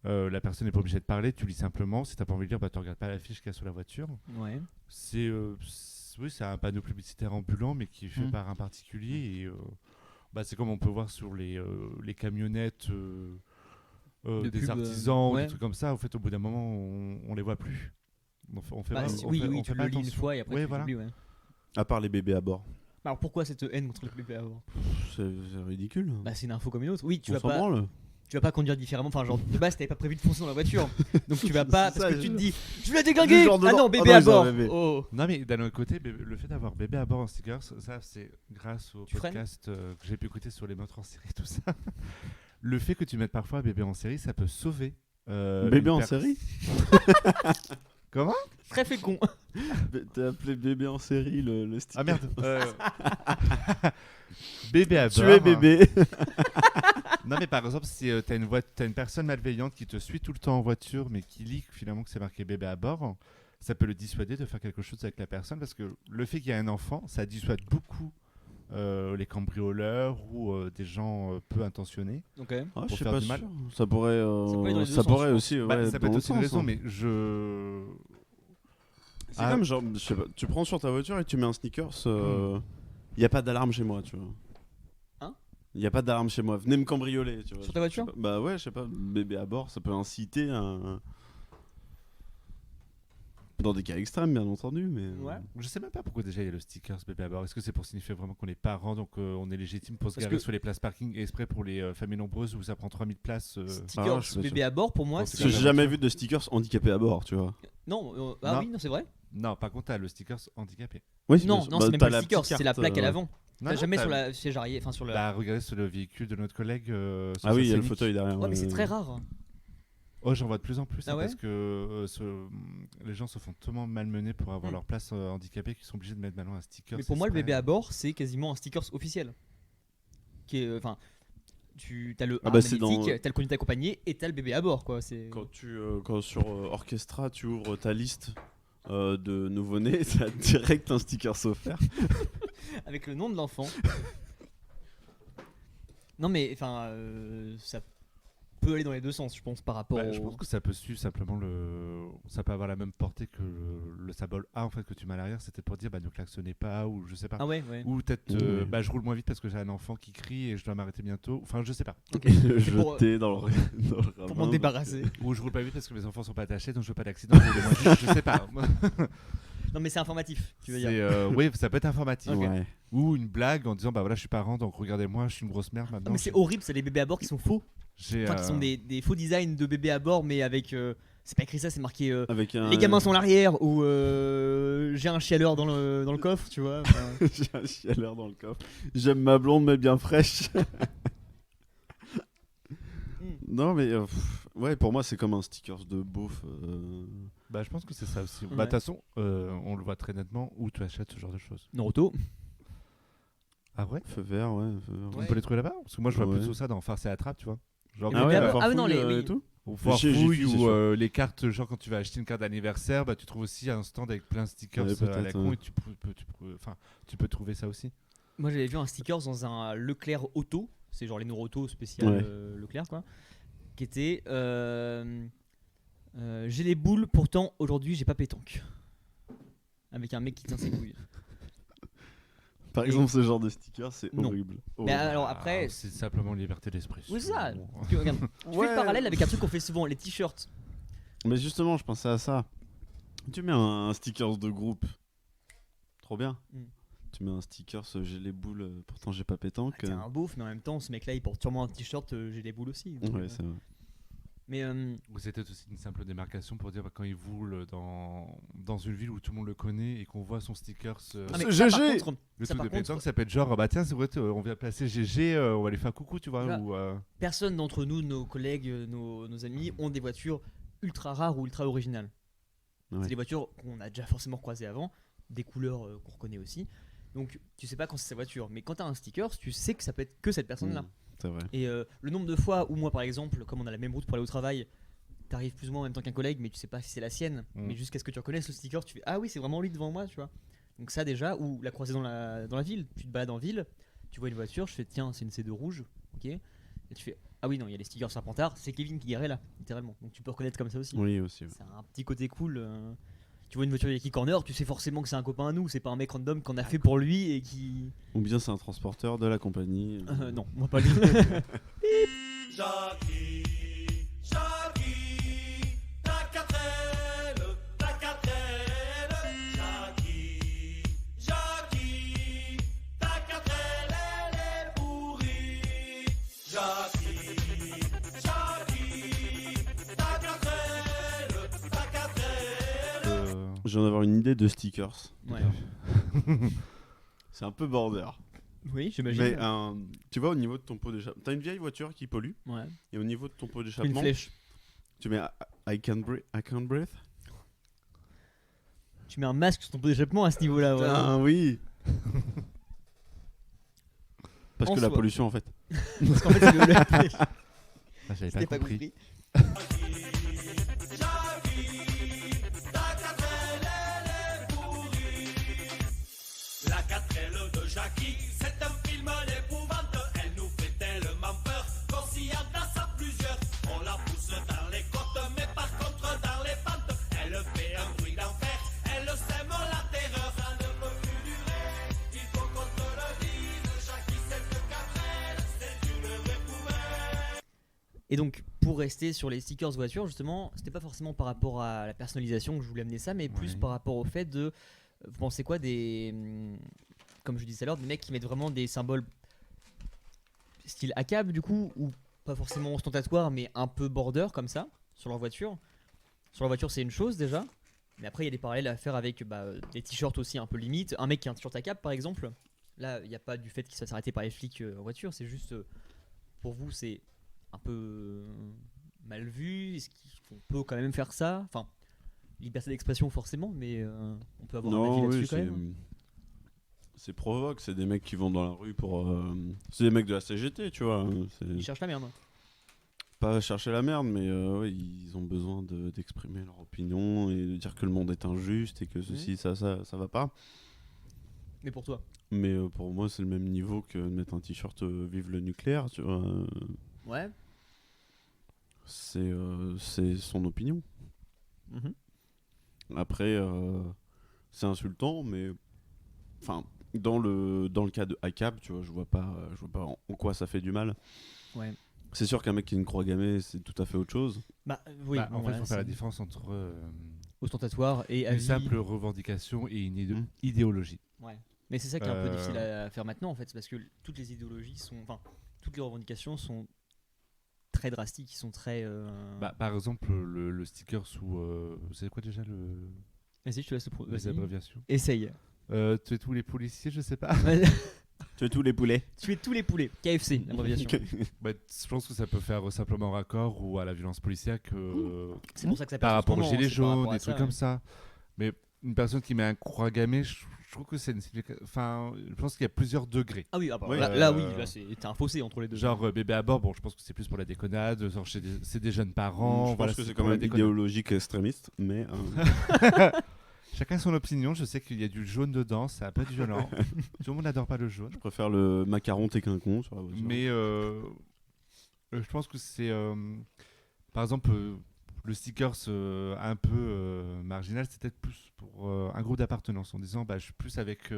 La personne n'est pas obligée de parler, tu lis simplement. Si t'as pas envie de lire, tu regardes pas l'affiche qu'il y a sur la voiture. Ouais. Oui, c'est un panneau publicitaire ambulant, mais qui est fait par un particulier. Et c'est comme on peut voir sur les camionnettes De des pub, artisans, ouais. des trucs comme ça. Au fait, au bout d'un moment, on les voit plus. On fait pas- on oui, fait- oui, on tu fait le pas lis une attention. fois et après Ouais, tu voilà. l'oublies, ouais. À part les bébés à bord. Alors pourquoi cette haine contre les bébés à bord? C'est ridicule. C'est une info comme une autre. Oui, tu On vas s'en pas. branle. Tu vas pas conduire différemment. Enfin, genre, de base, t'avais pas prévu de foncer dans la voiture. Donc tu vas C'est pas. ça, Parce que tu je- te dis, je vais déglinguer! Du genre de Ah genre, non, ah bébé non, à ils ont un bord! bébé. Oh! Non, mais d'un autre côté, le fait d'avoir bébé à bord en stickers, ça c'est grâce au Tu freines podcast que j'ai pu écouter sur les meurtres en série, tout ça. Le fait que tu mettes parfois bébé en série, ça peut sauver. Bébé une en per- série. Comment? Très fécond. T'as appelé bébé en série le sticker. Ah merde. Bébé à bord. Tu es bébé. Non, mais par exemple, si t'as une personne malveillante qui te suit tout le temps en voiture, mais qui lit finalement que c'est marqué bébé à bord, ça peut le dissuader de faire quelque chose avec la personne, parce que le fait qu'il y ait un enfant, ça dissuade beaucoup les cambrioleurs ou des gens peu intentionnés. Ok. Ah, je Pour sais faire pas du mal. sûr. Ça pourrait, Ça peut aller dans les deux ça sens, pourrait je pense. aussi. Bah, ouais, ça peut dans être le aussi une sens, raison, hein. mais je. C'est comme genre, je sais pas, tu prends sur ta voiture et tu mets un sneakers. Il y a pas d'alarme chez moi, tu vois. Hein? Il y a pas d'alarme chez moi. Venez me cambrioler, tu vois. Sur ta voiture? Je sais pas. Bah ouais, je sais pas. Bébé à bord, ça peut inciter un. Dans des cas extrêmes, bien entendu, mais. Ouais. Je sais même pas pourquoi déjà il y a le sticker bébé à bord. Est-ce que c'est pour signifier vraiment qu'on est parents, donc on est légitime pour se Parce garer que- sur les places parking exprès pour les familles nombreuses où ça prend 3000 places Stickers je suis pas bébé à bord, pour moi, Bon, c'est. Parce que j'ai jamais vu de stickers handicapés à bord, tu vois. Non, Non. oui, non, c'est vrai. Non, par contre, t'as le sticker handicapé. Oui, Non, bien sûr. non, Bah, c'est même t'as pas le la sticker, petite c'est la carte, plaque à l'avant. Non, T'as non, jamais t'as- sur la siège arrière, enfin sur le. Regardez sur le véhicule de notre collègue. sur Ah oui, il y a le Scénic. fauteuil derrière. Ouais, mais c'est très rare. Oh, j'en vois de plus en plus, Ah hein, ouais parce que les gens se font tellement malmener pour avoir leur place handicapée qu'ils sont obligés de mettre maintenant un sticker. Mais pour moi, le bébé à bord, c'est quasiment un sticker officiel. Qui est, enfin, t'as le c'est magnétique, t'as le conduite accompagné et t'as le bébé à bord, quoi. C'est Quand sur Orchestra, tu ouvres ta liste de nouveau-nés, t'as direct un sticker offert. avec le nom de l'enfant. Non, mais enfin, ça peut aller dans les deux sens, je pense, par rapport. Je pense que ça peut suivre simplement ça peut avoir la même portée que le symbole A en fait que tu mets à l'arrière. C'était pour dire ne klaxonnez pas ou je sais pas. Ah ouais. Ou peut-être Oui. je roule moins vite parce que j'ai un enfant qui crie et je dois m'arrêter bientôt. Enfin, je sais pas. Le pour- jeter dans le Pour ravin, m'en débarrasser. Ou je roule pas vite parce que mes enfants sont pas attachés donc je veux pas d'accident. Je sais pas. Non, mais c'est informatif, tu veux dire. Oui, ça peut être informatif. Ouais. Ou une blague en disant bah voilà je suis parent donc regardez-moi je suis une grosse merde Non, maintenant. mais c'est horrible, c'est les bébés à bord qui sont faux. J'ai, Enfin, qui sont des faux designs de bébés à bord, mais avec. C'est pas écrit ça, c'est marqué. Avec un... Les gamins sont à l'arrière ou j'ai un chialeur dans le coffre, tu vois. Enfin, J'ai un chialeur dans le coffre. J'aime ma blonde mais bien fraîche. Non mais ouais, pour moi c'est comme un sticker de beauf. Bah je pense que c'est ça aussi. Ouais. Bah de toute façon on le voit très nettement où tu achètes ce genre de choses. Naruto. Ah ouais. Feu vert, ouais. Feu vert. On peut les trouver là-bas parce que moi je vois Ouais. plutôt ça dans Farce et Attrape tu vois. Genre Ah ouais, la ah ouais, non, farfouille, oui. et tout. ou J'ai Farfouille vu, c'est ou sûr. les cartes genre quand tu vas acheter une carte d'anniversaire bah tu trouves aussi un stand avec plein de stickers Ouais, à la peut-être, con ouais. et tu peux trouver ça aussi. Moi j'avais vu un sticker dans un Leclerc Auto, c'est genre les Noroto spécial Ouais. Leclerc quoi, qui était j'ai les boules pourtant aujourd'hui j'ai pas pétanque. Avec un mec qui tient ses couilles. Par exemple, ce genre de sticker, c'est Non. horrible. Mais alors après, c'est simplement liberté d'esprit. oui c'est ça. Bon. Tu regardes, je fais le parallèle avec un truc qu'on fait souvent, les t-shirts. Mais justement, je pensais à ça. Tu mets un sticker de groupe. Trop bien. Mm. Tu mets un sticker, j'ai les boules, pourtant j'ai pas pétanque. T'es un beauf, mais en même temps ce mec là il porte sûrement un t-shirt j'ai les boules aussi. Donc, Ouais, c'est vrai. mais Ou c'était aussi une simple démarcation pour dire bah, quand il roule dans une ville où tout le monde le connaît et qu'on voit son sticker. ah, mais Ce ça, par GG. contre, Le ça, truc par de contre, pétanque, ça peut être genre bah tiens c'est vrai on vient placer GG, on va lui faire coucou tu vois. Voilà. Ou, personne d'entre nous, nos collègues, nos amis, ont des voitures ultra rares ou ultra originales. Ouais. C'est des voitures qu'on a déjà forcément croisées avant, des couleurs qu'on reconnaît aussi. Donc tu sais pas quand c'est sa voiture, mais quand t'as un sticker, tu sais que ça peut être que cette personne-là. Mm, c'est vrai. Et le nombre de fois où moi par exemple, comme on a la même route pour aller au travail, t'arrives plus ou moins en même temps qu'un collègue, mais tu sais pas si c'est la sienne. Mm. Mais jusqu'à ce que tu reconnaisses le sticker, tu fais ah oui c'est vraiment lui devant moi, tu vois. Donc ça déjà, ou la croiser dans la ville, tu te balades en ville, tu vois une voiture, je fais tiens c'est une C2 rouge, ok. Et tu fais ah oui non il y a les stickers Serpentard, c'est Kevin qui garait là, littéralement. Donc tu peux reconnaître comme ça aussi. Oui, aussi. Ouais. C'est un petit côté cool. Tu vois une voiture Yankee Corner, tu sais forcément que c'est un copain à nous, c'est pas un mec random qu'on a fait pour lui et qui. Ou bien c'est un transporteur de la compagnie. Non, moi pas lui. Jackie, Jackie, ta quatrelle, Jackie, Jackie, ta quatrelle, elle est pourrie. Jackie, Jackie, ta quatrelle, Je viens d'avoir une idée de stickers. Ouais. C'est un peu border. Oui, j'imagine. Mais tu vois, au niveau de ton pot d'échappement, t'as une vieille voiture qui pollue, Ouais. et au niveau de ton pot Une d'échappement, flèche. tu mets I can't breathe. Tu mets un masque sur ton pot d'échappement à ce niveau-là. Ouais. Ah oui. Parce En que la soi. pollution en fait. Parce qu'en fait, c'est le flèche. Ah, j'avais C'était pas pas compris. compris. La quatrelle de Jackie, c'est un film d'épouvante. Elle nous fait tellement peur qu'on s'y entasse à plusieurs. On la pousse dans les côtes, mais par contre dans les pentes, elle fait un bruit d'enfer. Elle sème la terreur, ça ne peut plus durer. Il faut qu'on te le dise, Jackie, cette quatrelle, c'est une vraie poubelle. Et donc, pour rester sur les stickers voitures, justement, c'était pas forcément par rapport à la personnalisation que je voulais amener ça, mais plus Ouais. par rapport au fait de. Vous pensez quoi des. Comme je disais tout à l'heure, des mecs qui mettent vraiment des symboles style ACAB du coup, ou pas forcément ostentatoire, mais un peu border comme ça, sur leur voiture. Sur leur voiture, c'est une chose déjà, mais après, il y a des parallèles à faire avec des t-shirts aussi un peu limite. Un mec qui a un t-shirt ACAB par exemple, là, il n'y a pas du fait qu'il se fasse arrêter par les flics en voiture, c'est juste. Pour vous, c'est un peu mal vu. on peut quand même faire ça. Enfin, liberté d'expression forcément, mais on peut avoir un avis Non, là-dessus oui, quand même. c'est provoque, c'est des mecs qui vont dans la rue pour. C'est des mecs de la CGT, tu vois. Ils cherchent la merde. Pas chercher la merde, mais ouais, ils ont besoin d'exprimer leur opinion et de dire que le monde est injuste et que ceci, ça va pas. Mais pour toi. Mais pour moi, c'est le même niveau que de mettre un t-shirt Vive le nucléaire, tu vois. Ouais. C'est son opinion. Mhm. Après, c'est insultant, mais enfin, dans le cas de ACAB, tu vois, je vois pas en quoi ça fait du mal. Ouais. C'est sûr qu'un mec qui a une croix gammée, c'est tout à fait autre chose. Bah oui. En fait, il faut faire la différence entre ostentatoire et une avis. simple revendication et une idéologie. Ouais. Mais c'est ça qui est un peu difficile à faire maintenant en fait, c'est parce que toutes les idéologies sont, enfin, toutes les revendications sont très drastiques, ils sont très. Par exemple, le sticker sous. C'est quoi déjà Vas-y, je te laisse les vas-y. abréviations Essaye. Tuer tous les policiers, je sais pas. Tu es tous les poulets. Tuer tous les poulets. KFC, l'abréviation. Je pense que ça peut faire simplement raccord ou à la violence policière C'est pour ça que ça par passe en rapport ce aux moment, gilets c'est par rapport jaunes, à des trucs ça, comme ouais. ça. Mais une personne qui met un croix gammée, je trouve que c'est une. Enfin, je pense qu'il y a plusieurs degrés. Ah oui, ah bah, Ouais, là oui, là t'as un fossé entre les deux. Genre bébé à bord, bon, je pense que c'est plus pour la déconnade. Genre, c'est des jeunes parents. Je voilà, pense que c'est pour quand la même déconnade. idéologique et extrémiste, mais Chacun son opinion. Je sais qu'il y a du jaune dedans, ça peut être violent. Tout le monde n'adore pas le jaune. je préfère le macaron téquinquon sur la voiture. Mais je pense que c'est. Par exemple, le stickers un peu marginal, c'est peut-être plus pour un groupe d'appartenance en disant je suis plus avec.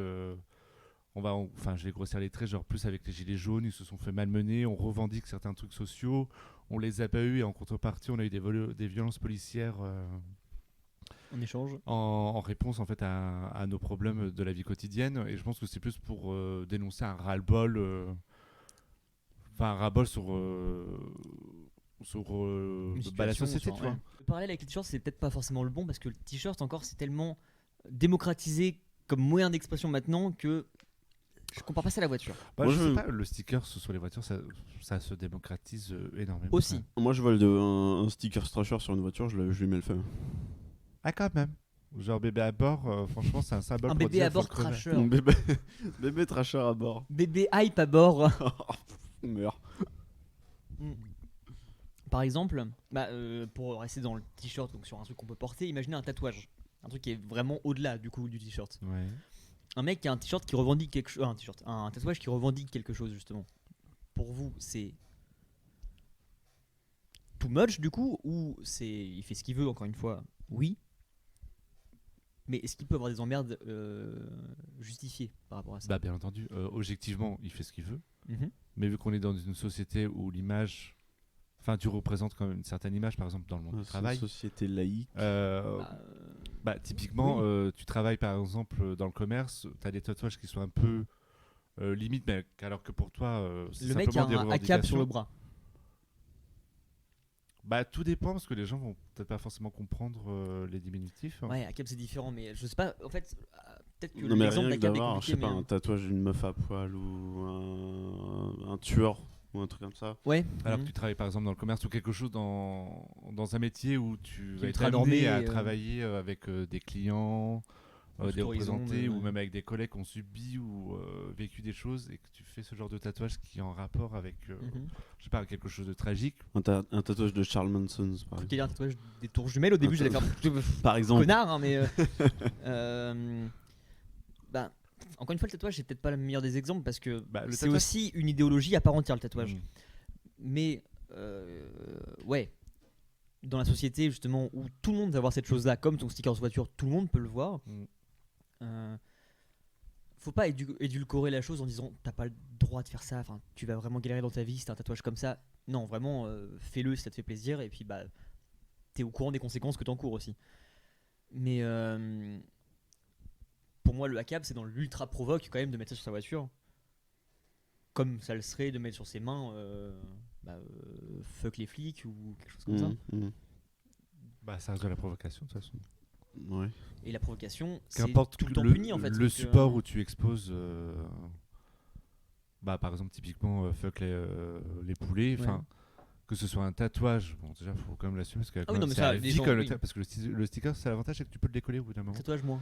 Enfin, je vais grossir les traits, genre plus avec les gilets jaunes, ils se sont fait malmener, on revendique certains trucs sociaux, on les a pas eu et en contrepartie, on a eu des violences policières En échange. en réponse en fait à nos problèmes de la vie quotidienne. Et je pense que c'est plus pour dénoncer un ras-le-bol, enfin un ras-le-bol sur Une la situation, société, tu vois. ouais. Le parallèle avec les t-shirts, c'est peut-être pas forcément le bon parce que le t-shirt encore c'est tellement démocratisé comme moyen d'expression maintenant que je compare pas ça à la voiture. Moi, Je je- sais pas, le sticker sur les voitures, ça se démocratise énormément. Aussi. Moi, je vois un sticker Strasher sur une voiture, je lui mets le feu. Ah, quand même. Genre bébé à bord, franchement, c'est un symbole Un pour bébé dire à bord faut crever. trasher. Mon bébé Trasher à bord. Bébé hype à bord. On meurt. Par exemple, pour rester dans le t-shirt, donc sur un truc qu'on peut porter, imaginez un tatouage. Un truc qui est vraiment au-delà du coup du t-shirt. Ouais. Un mec qui a un t-shirt qui revendique quelque chose. Un tatouage qui revendique quelque chose justement. Pour vous, c'est too much du coup ou il fait ce qu'il veut encore une fois. Oui. Mais est-ce qu'il peut avoir des emmerdes justifiées par rapport à ça? Bien entendu, objectivement, il fait ce qu'il veut. Mhm. Mais vu qu'on est dans une société où l'image. Enfin, tu représentes quand même une certaine image, par exemple, dans le monde du C'est travail. une société laïque. Typiquement, tu travailles par exemple dans le commerce, tu as des tatouages qui sont un peu limites, mais alors que pour toi, c'est Le mec a simplement des un ACAB sur le revendications. bras. Tout dépend, parce que les gens vont peut-être pas forcément comprendre les diminutifs. Ouais, ACAB c'est différent, mais je sais pas. En fait, peut-être que Non, mais l'exemple rien que d'ACAB est d'avoir, je compliqué. sais pas, mais, un tatouage d'une meuf à poil ou un tueur ou un truc comme ça. Ouais. Alors Mhm. que tu travailles par exemple dans le commerce ou quelque chose dans un métier où tu vas être ultra amené normé, à travailler avec des clients, Dans des tout horizon, représentés ouais. ou même avec des collègues qui ont subi ou vécu des choses et que tu fais ce genre de tatouage qui est en rapport avec, Mhm. je sais pas, quelque chose de tragique. Un tatouage de Charles Manson, par Faut qu'il y ait exemple. un tatouage des tours jumelles. Au début, j'allais faire Par exemple. connard, hein, mais encore une fois, le tatouage c'est peut-être pas le meilleur des exemples parce que Le c'est tatouage- aussi une idéologie à part entière le tatouage. Mm. Mais ouais, dans la société justement où tout le monde va voir cette chose-là, comme ton sticker de voiture, tout le monde peut le voir. Faut pas édulcorer la chose en disant t'as pas le droit de faire ça, enfin tu vas vraiment galérer dans ta vie si t'as un tatouage comme ça. Non, vraiment fais-le si ça te fait plaisir et puis t'es au courant des conséquences que t'encours aussi. Mais pour moi le ACAB c'est dans l'ultra provoque quand même de mettre ça sur sa voiture. Comme ça le serait de mettre sur ses mains fuck les flics ou quelque chose comme ça. Ça reste de la provocation de toute façon. Ouais. Et la provocation c'est Qu'importe tout le temps le, puni en fait. le donc, support où tu exposes, par exemple typiquement fuck les poulets, enfin Que ce soit un tatouage, bon déjà faut quand même l'assumer parce que Ah oui, non, mais ça, les gens, oui. parce que le sticker c'est l'avantage c'est que tu peux le décoller au bout d'un moment. Tatouage, moi.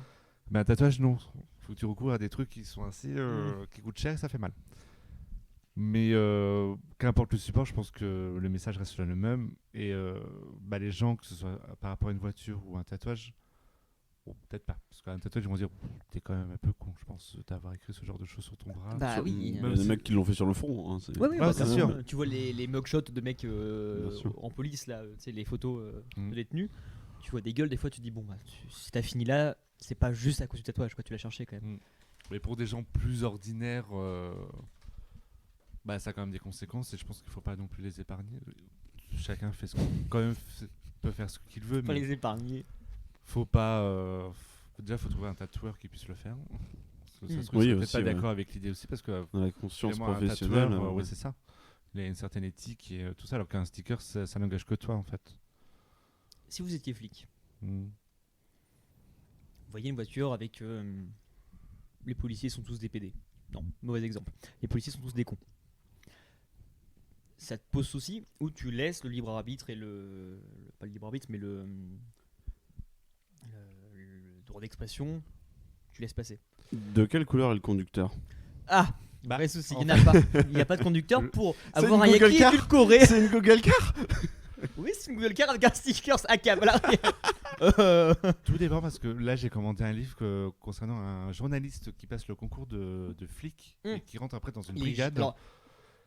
Mais un tatouage non, faut que tu recours à des trucs qui sont assez qui coûtent cher et ça fait mal. Mais qu'importe le support, je pense que le message reste le même et les gens que ce soit par rapport à une voiture ou un tatouage, bon, peut-être pas parce qu'un tatouage ils vont dire t'es quand même un peu con, je pense d'avoir écrit ce genre de choses sur ton bras. Bah oui. Il y a des mecs qui l'ont fait sur le front. Hein, Ouais, Ouais, c'est sûr. Tu vois les mugshots de mecs Bien sûr. en police, là, tu sais, les photos Mm. de détenus. Tu vois des gueules, des fois tu te dis, bon, bah, si t'as fini là, c'est pas juste à cause du tatouage, quoi, tu l'as cherché quand même. Mais pour des gens plus ordinaires, ça a quand même des conséquences et je pense qu'il faut pas non plus les épargner. Chacun fait peut faire ce qu'il veut, Pas mais les épargner. faut pas. Déjà, faut trouver un tatoueur qui puisse le faire. Parce que ça se trouve, Oui, ils sont peut-être aussi, pas ouais. d'accord avec l'idée aussi parce que Dans la conscience vraiment, un professionnelle. tatoueur, ouais, c'est ça. Il a une certaine éthique et tout ça, alors qu'un sticker, ça n'engage que toi en fait. Si vous étiez flic, Mm. vous voyez une voiture avec les policiers sont tous des PD. Non, mauvais exemple. Les policiers sont tous des cons. Ça te pose souci ou tu laisses le libre arbitre et pas le libre arbitre mais le droit d'expression, tu laisses passer. De quelle couleur est le conducteur? Ah, vrai souci, il n'y en a pas. Il n'y a pas de conducteur pour C'est avoir une un Google yaki Car édulcoré. C'est une Google Car. Oui, c'est une Google Car avec un sticker à câble. Tout dépend parce que là j'ai commandé un livre concernant un journaliste qui passe le concours de flic et qui rentre après dans une brigade.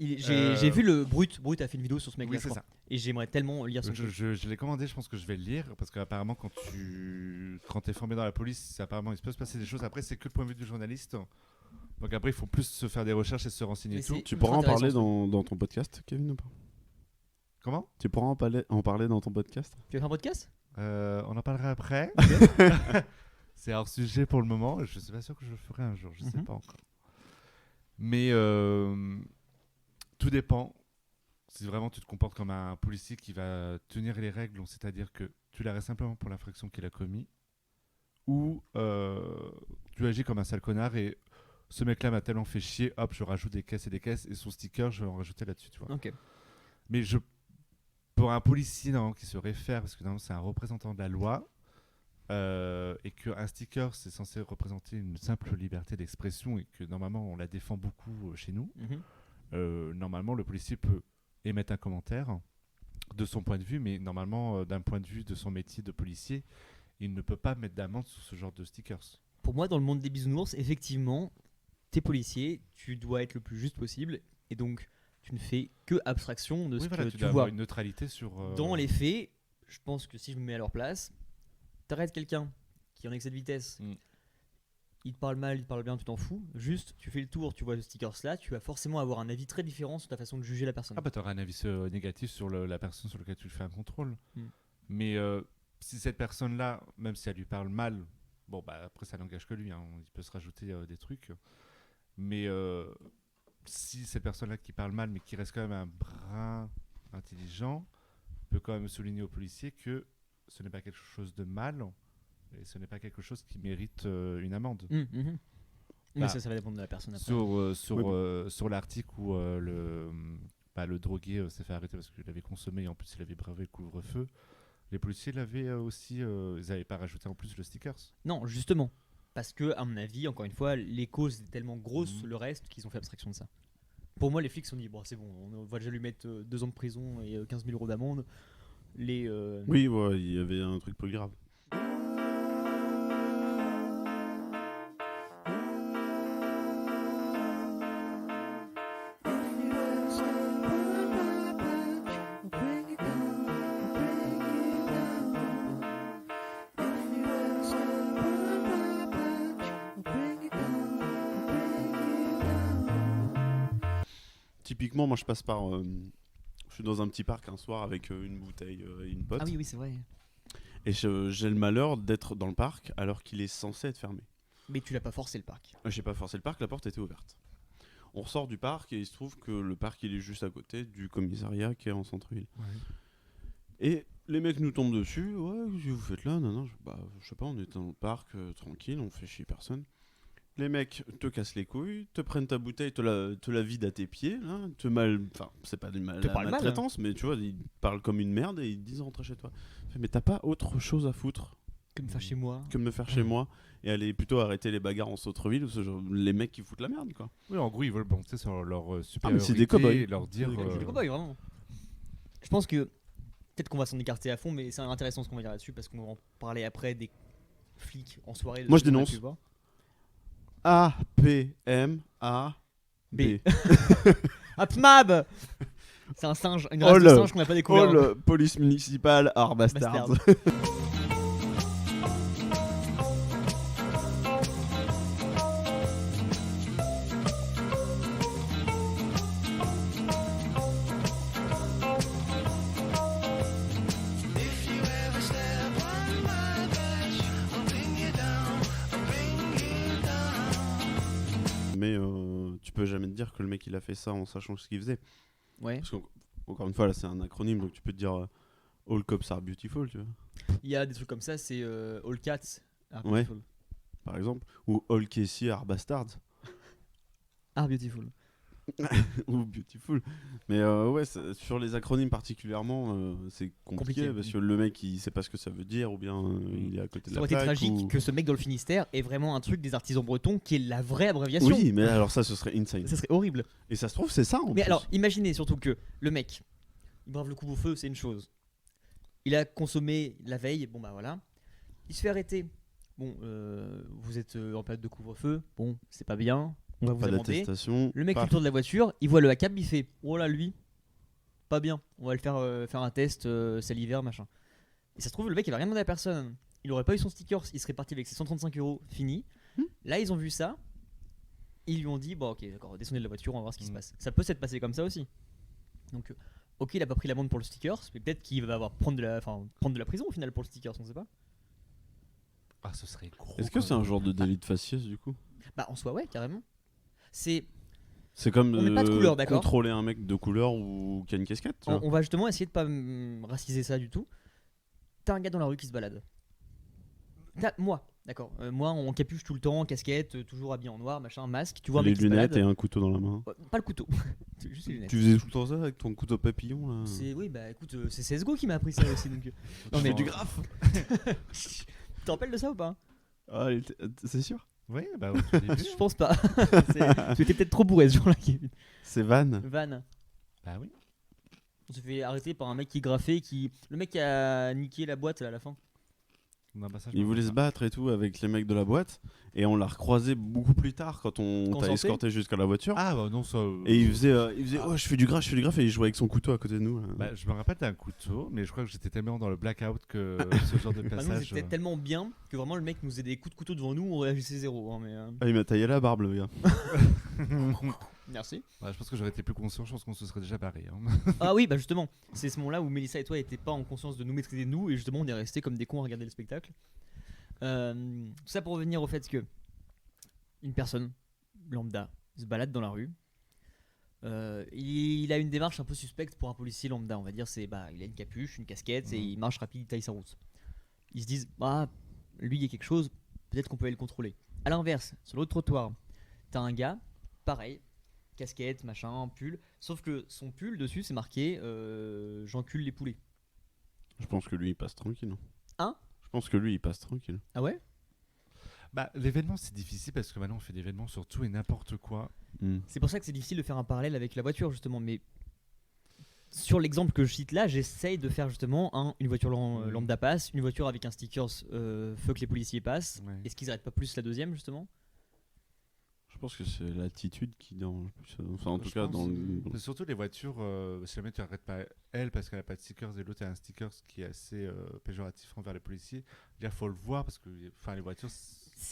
J'ai vu le Brut a fait une vidéo sur ce mec-là, Oui, je c'est crois. ça. Et j'aimerais tellement lire son truc. Je l'ai commandé, je pense que je vais le lire parce qu'apparemment quand t'es formé dans la police, apparemment il peut se passer des choses. Après c'est que le point de vue du journaliste. Donc après il faut plus se faire des recherches et se renseigner Mais et tout. c'est Tu pourras en ultra parler intéressant, dans ton podcast, Kevin, ou pas? Comment Tu pourras en parler dans ton podcast? Tu veux faire un podcast? On en parlera après. C'est hors sujet pour le moment. Je suis pas sûr que je le ferai un jour, je sais pas encore. Mais tout dépend. Si vraiment tu te comportes comme un policier qui va tenir les règles, c'est-à-dire que tu l'arrêtes simplement pour l'infraction qu'il a commis, ou tu agis comme un sale connard et ce mec-là m'a tellement fait chier, hop, je rajoute des caisses et son sticker, je vais en rajouter là-dessus, tu vois. Ok. Mais pour un policier qui se réfère, parce que normalement c'est un représentant de la loi, et qu'un sticker c'est censé représenter une simple liberté d'expression et que normalement on la défend beaucoup chez nous, normalement le policier peut émettre un commentaire de son point de vue, mais normalement d'un point de vue de son métier de policier, il ne peut pas mettre d'amende sur ce genre de stickers. Pour moi, dans le monde des bisounours, effectivement, t'es policier, tu dois être le plus juste possible, et donc tu ne fais que abstraction de ce que tu tu dois vois. avoir une neutralité sur... Dans les faits, je pense que si je me mets à leur place, t'arrêtes quelqu'un qui est en excès de vitesse, il te parle mal, il te parle bien, tu t'en fous. Juste, tu fais le tour, tu vois ce sticker là, tu vas forcément avoir un avis très différent sur ta façon de juger la personne. Ah bah t'auras un avis négatif sur la personne sur laquelle tu fais un contrôle. Mm. Mais si cette personne-là, même si elle lui parle mal, bon bah après ça n'engage que lui, hein, il peut se rajouter des trucs. Mais si cette personne-là qui parle mal mais qui reste quand même un brin intelligent, peut quand même souligner au policier que ce n'est pas quelque chose de mal et ce n'est pas quelque chose qui mérite une amende. Mais ça va dépendre de la personne après. Sur l'article où le drogué s'est fait arrêter parce qu'il avait consommé et en plus il avait bravé le couvre-feu, les policiers l'avaient aussi, ils n'avaient pas rajouté en plus le stickers. Non, justement. Parce que, à mon avis, encore une fois, les causes étaient tellement grosses, le reste, qu'ils ont fait abstraction de ça. Pour moi, les flics se sont dit, bon, c'est bon, on va déjà lui mettre 2 ans de prison et 15 000 € d'amende. Oui, ouais, il y avait un truc plus grave. Typiquement, moi je passe par... je suis dans un petit parc un soir avec une bouteille et une pote. Ah oui, c'est vrai. Et j'ai le malheur d'être dans le parc alors qu'il est censé être fermé. Mais tu l'as pas forcé le parc. J'ai pas forcé le parc, la porte était ouverte. On ressort du parc et il se trouve que le parc il est juste à côté du commissariat qui est en centre-ville. Ouais. Et les mecs nous tombent dessus. Ouais, qu'est-ce que vous faites là? Non, je sais pas, on est dans le parc tranquille, on fait chier personne. Les mecs te cassent les couilles, te prennent ta bouteille, te la vident à tes pieds, là, enfin, c'est pas de Te parlent mal, maltraitance, mais tu vois, ils parlent comme une merde et ils te disent rentre chez toi. Mais t'as pas autre chose à foutre Que me faire chez moi. que de me faire chez moi et aller plutôt arrêter les bagarres en centre-ville ou les mecs qui foutent la merde, quoi. Oui, en gros, ils veulent monter sur leur mais supériorité c'est des cow-boys. et leur dire. C'est des cow-boys, vraiment. Je pense que peut-être qu'on va s'en écarter à fond, mais c'est intéressant ce qu'on va dire là-dessus parce qu'on va en parler après des flics en soirée. Moi, je qu'on a dénonce. pu voir. A-P-M-A-B. Apmab. C'est un singe, une Oh race de le- singe qu'on n'a pas découvert. Oh, le police municipale, Arbastard. Bastard. Mais tu peux jamais te dire que le mec il a fait ça en sachant ce qu'il faisait. Ouais. Parce qu'encore une fois, là c'est un acronyme, donc tu peux te dire All cops are beautiful, tu vois, Il y a des trucs comme ça, c'est All Cats. Are Ouais. Beautiful. par exemple. Ou All Casey are bastards. Are Beautiful. Ou beautiful. Mais ouais, sur les acronymes particulièrement, c'est compliqué, Compliqué, parce oui. que le mec il sait pas ce que ça veut dire, ou bien il est à côté de Ça la aurait été plaque. tragique ou- que ce mec dans le Finistère ait vraiment un truc des artisans bretons qui est la vraie abréviation. Oui, mais alors ça, ce serait insane. Ça serait horrible. Et ça se trouve, c'est ça en Mais plus. alors, imaginez surtout que le mec, il brave le couvre-feu, c'est une chose. Il a consommé la veille, bon bah voilà. Il se fait arrêter. Bon, vous êtes en période de couvre-feu, bon, c'est pas bien, on va vous Pas amender. d'attestation. Le mec fait paf. le tour de la voiture, il voit le ACAB, il fait oh là lui, pas bien, on va le faire faire un test salivaire machin. Et ça se trouve le mec il va rien demander à personne. Il aurait pas eu son sticker, il serait parti avec ses 135 € fini. Là ils ont vu ça, ils lui ont dit bon ok d'accord descendez de la voiture on va voir ce qui se passe. Ça peut s'être passé comme ça aussi. Donc ok il a pas pris l'amende pour le sticker, mais peut-être qu'il va avoir prendre de la prison au final pour le sticker, on sait pas. Ah, ce serait gros. Est-ce que quand c'est un même. genre de délit de faciès du coup? Bah en soi ouais carrément. C'est C'est comme On met pas de couleur, d'accord. contrôler un mec de couleur ou qui a une casquette. Tu vois. on va justement essayer de pas raciser ça du tout. T'as un gars dans la rue qui se balade. Moi, d'accord. Moi en capuche tout le temps, casquette, toujours habillé en noir, machin, masque. Tu vois un les mec qui se lunettes balade. et un couteau dans la main. Ouais, pas le couteau. C'est juste les lunettes. Tu faisais tout le temps ça avec ton couteau papillon là? Oui, bah écoute, c'est CSGO qui m'a appris ça aussi. Donc, non, Je mais fais du graphe. Tu te rappelles de ça ou pas? Ah, c'est sûr. Oui, bah ouais, tu l'as vu, Je hein. pense pas. Tu étais peut-être trop bourré ce jour-là, Kevin. C'est Van. Van. Bah oui. On s'est fait arrêter par un mec qui graffait, le mec qui a niqué la boîte là, à la fin. Non, bah ça, je Il me voulait se rappelle battre et tout avec les mecs de la boîte. Et on l'a recroisé beaucoup plus tard quand on Quand on t'a sortait. escorté jusqu'à la voiture. pas. Ah, bah non, ça. Et il faisait oh, je fais du graphe, et il jouait avec son couteau à côté de nous. Là. Bah, je me rappelle d'un couteau, mais je crois que j'étais tellement dans le blackout que ce genre de Bah, nous, passage. c'était tellement bien que vraiment le mec nous faisait des coups de couteau devant nous, on réagissait zéro. Hein, mais, Ah, il m'a taillé la barbe, le gars. merci. Ouais, je pense que j'aurais été plus conscient, je pense qu'on se serait déjà barré. Hein. Ah oui, bah justement, c'est ce moment-là où Mélissa et toi n'étaient pas en conscience de nous maîtriser nous, et justement on est restés comme des cons à regarder le spectacle. Tout ça pour revenir au fait que une personne lambda se balade dans la rue. Il a une démarche un peu suspecte pour un policier lambda, on va dire. Il a une capuche, une casquette, et il marche rapide, il taille sa route. Ils se disent, bah, lui il y a quelque chose, peut-être qu'on peut aller le contrôler. À l'inverse, sur l'autre trottoir, t'as un gars, pareil, casquette, machin, pull, sauf que son pull dessus c'est marqué j'encule les poulets. Je pense que lui, il passe tranquille. Hein? Je pense que lui, il passe tranquille. Ah ouais? Bah, l'événement, c'est difficile parce que maintenant on fait des événements sur tout et n'importe quoi. C'est pour ça que c'est difficile de faire un parallèle avec la voiture justement, mais sur l'exemple que je cite là, j'essaye de faire justement une voiture lambda passe, une voiture avec un sticker fuck les policiers passent. Ouais. Est-ce qu'ils arrêtent pas plus la deuxième justement? Je pense que c'est l'attitude qui dérange le plus. Enfin, en tout Je cas, pense, dans mais surtout les voitures, si jamais tu n'arrêtes pas elle parce qu'elle a pas de stickers et l'autre a un sticker qui est assez péjoratif envers les policiers, il faut le voir parce que les voitures.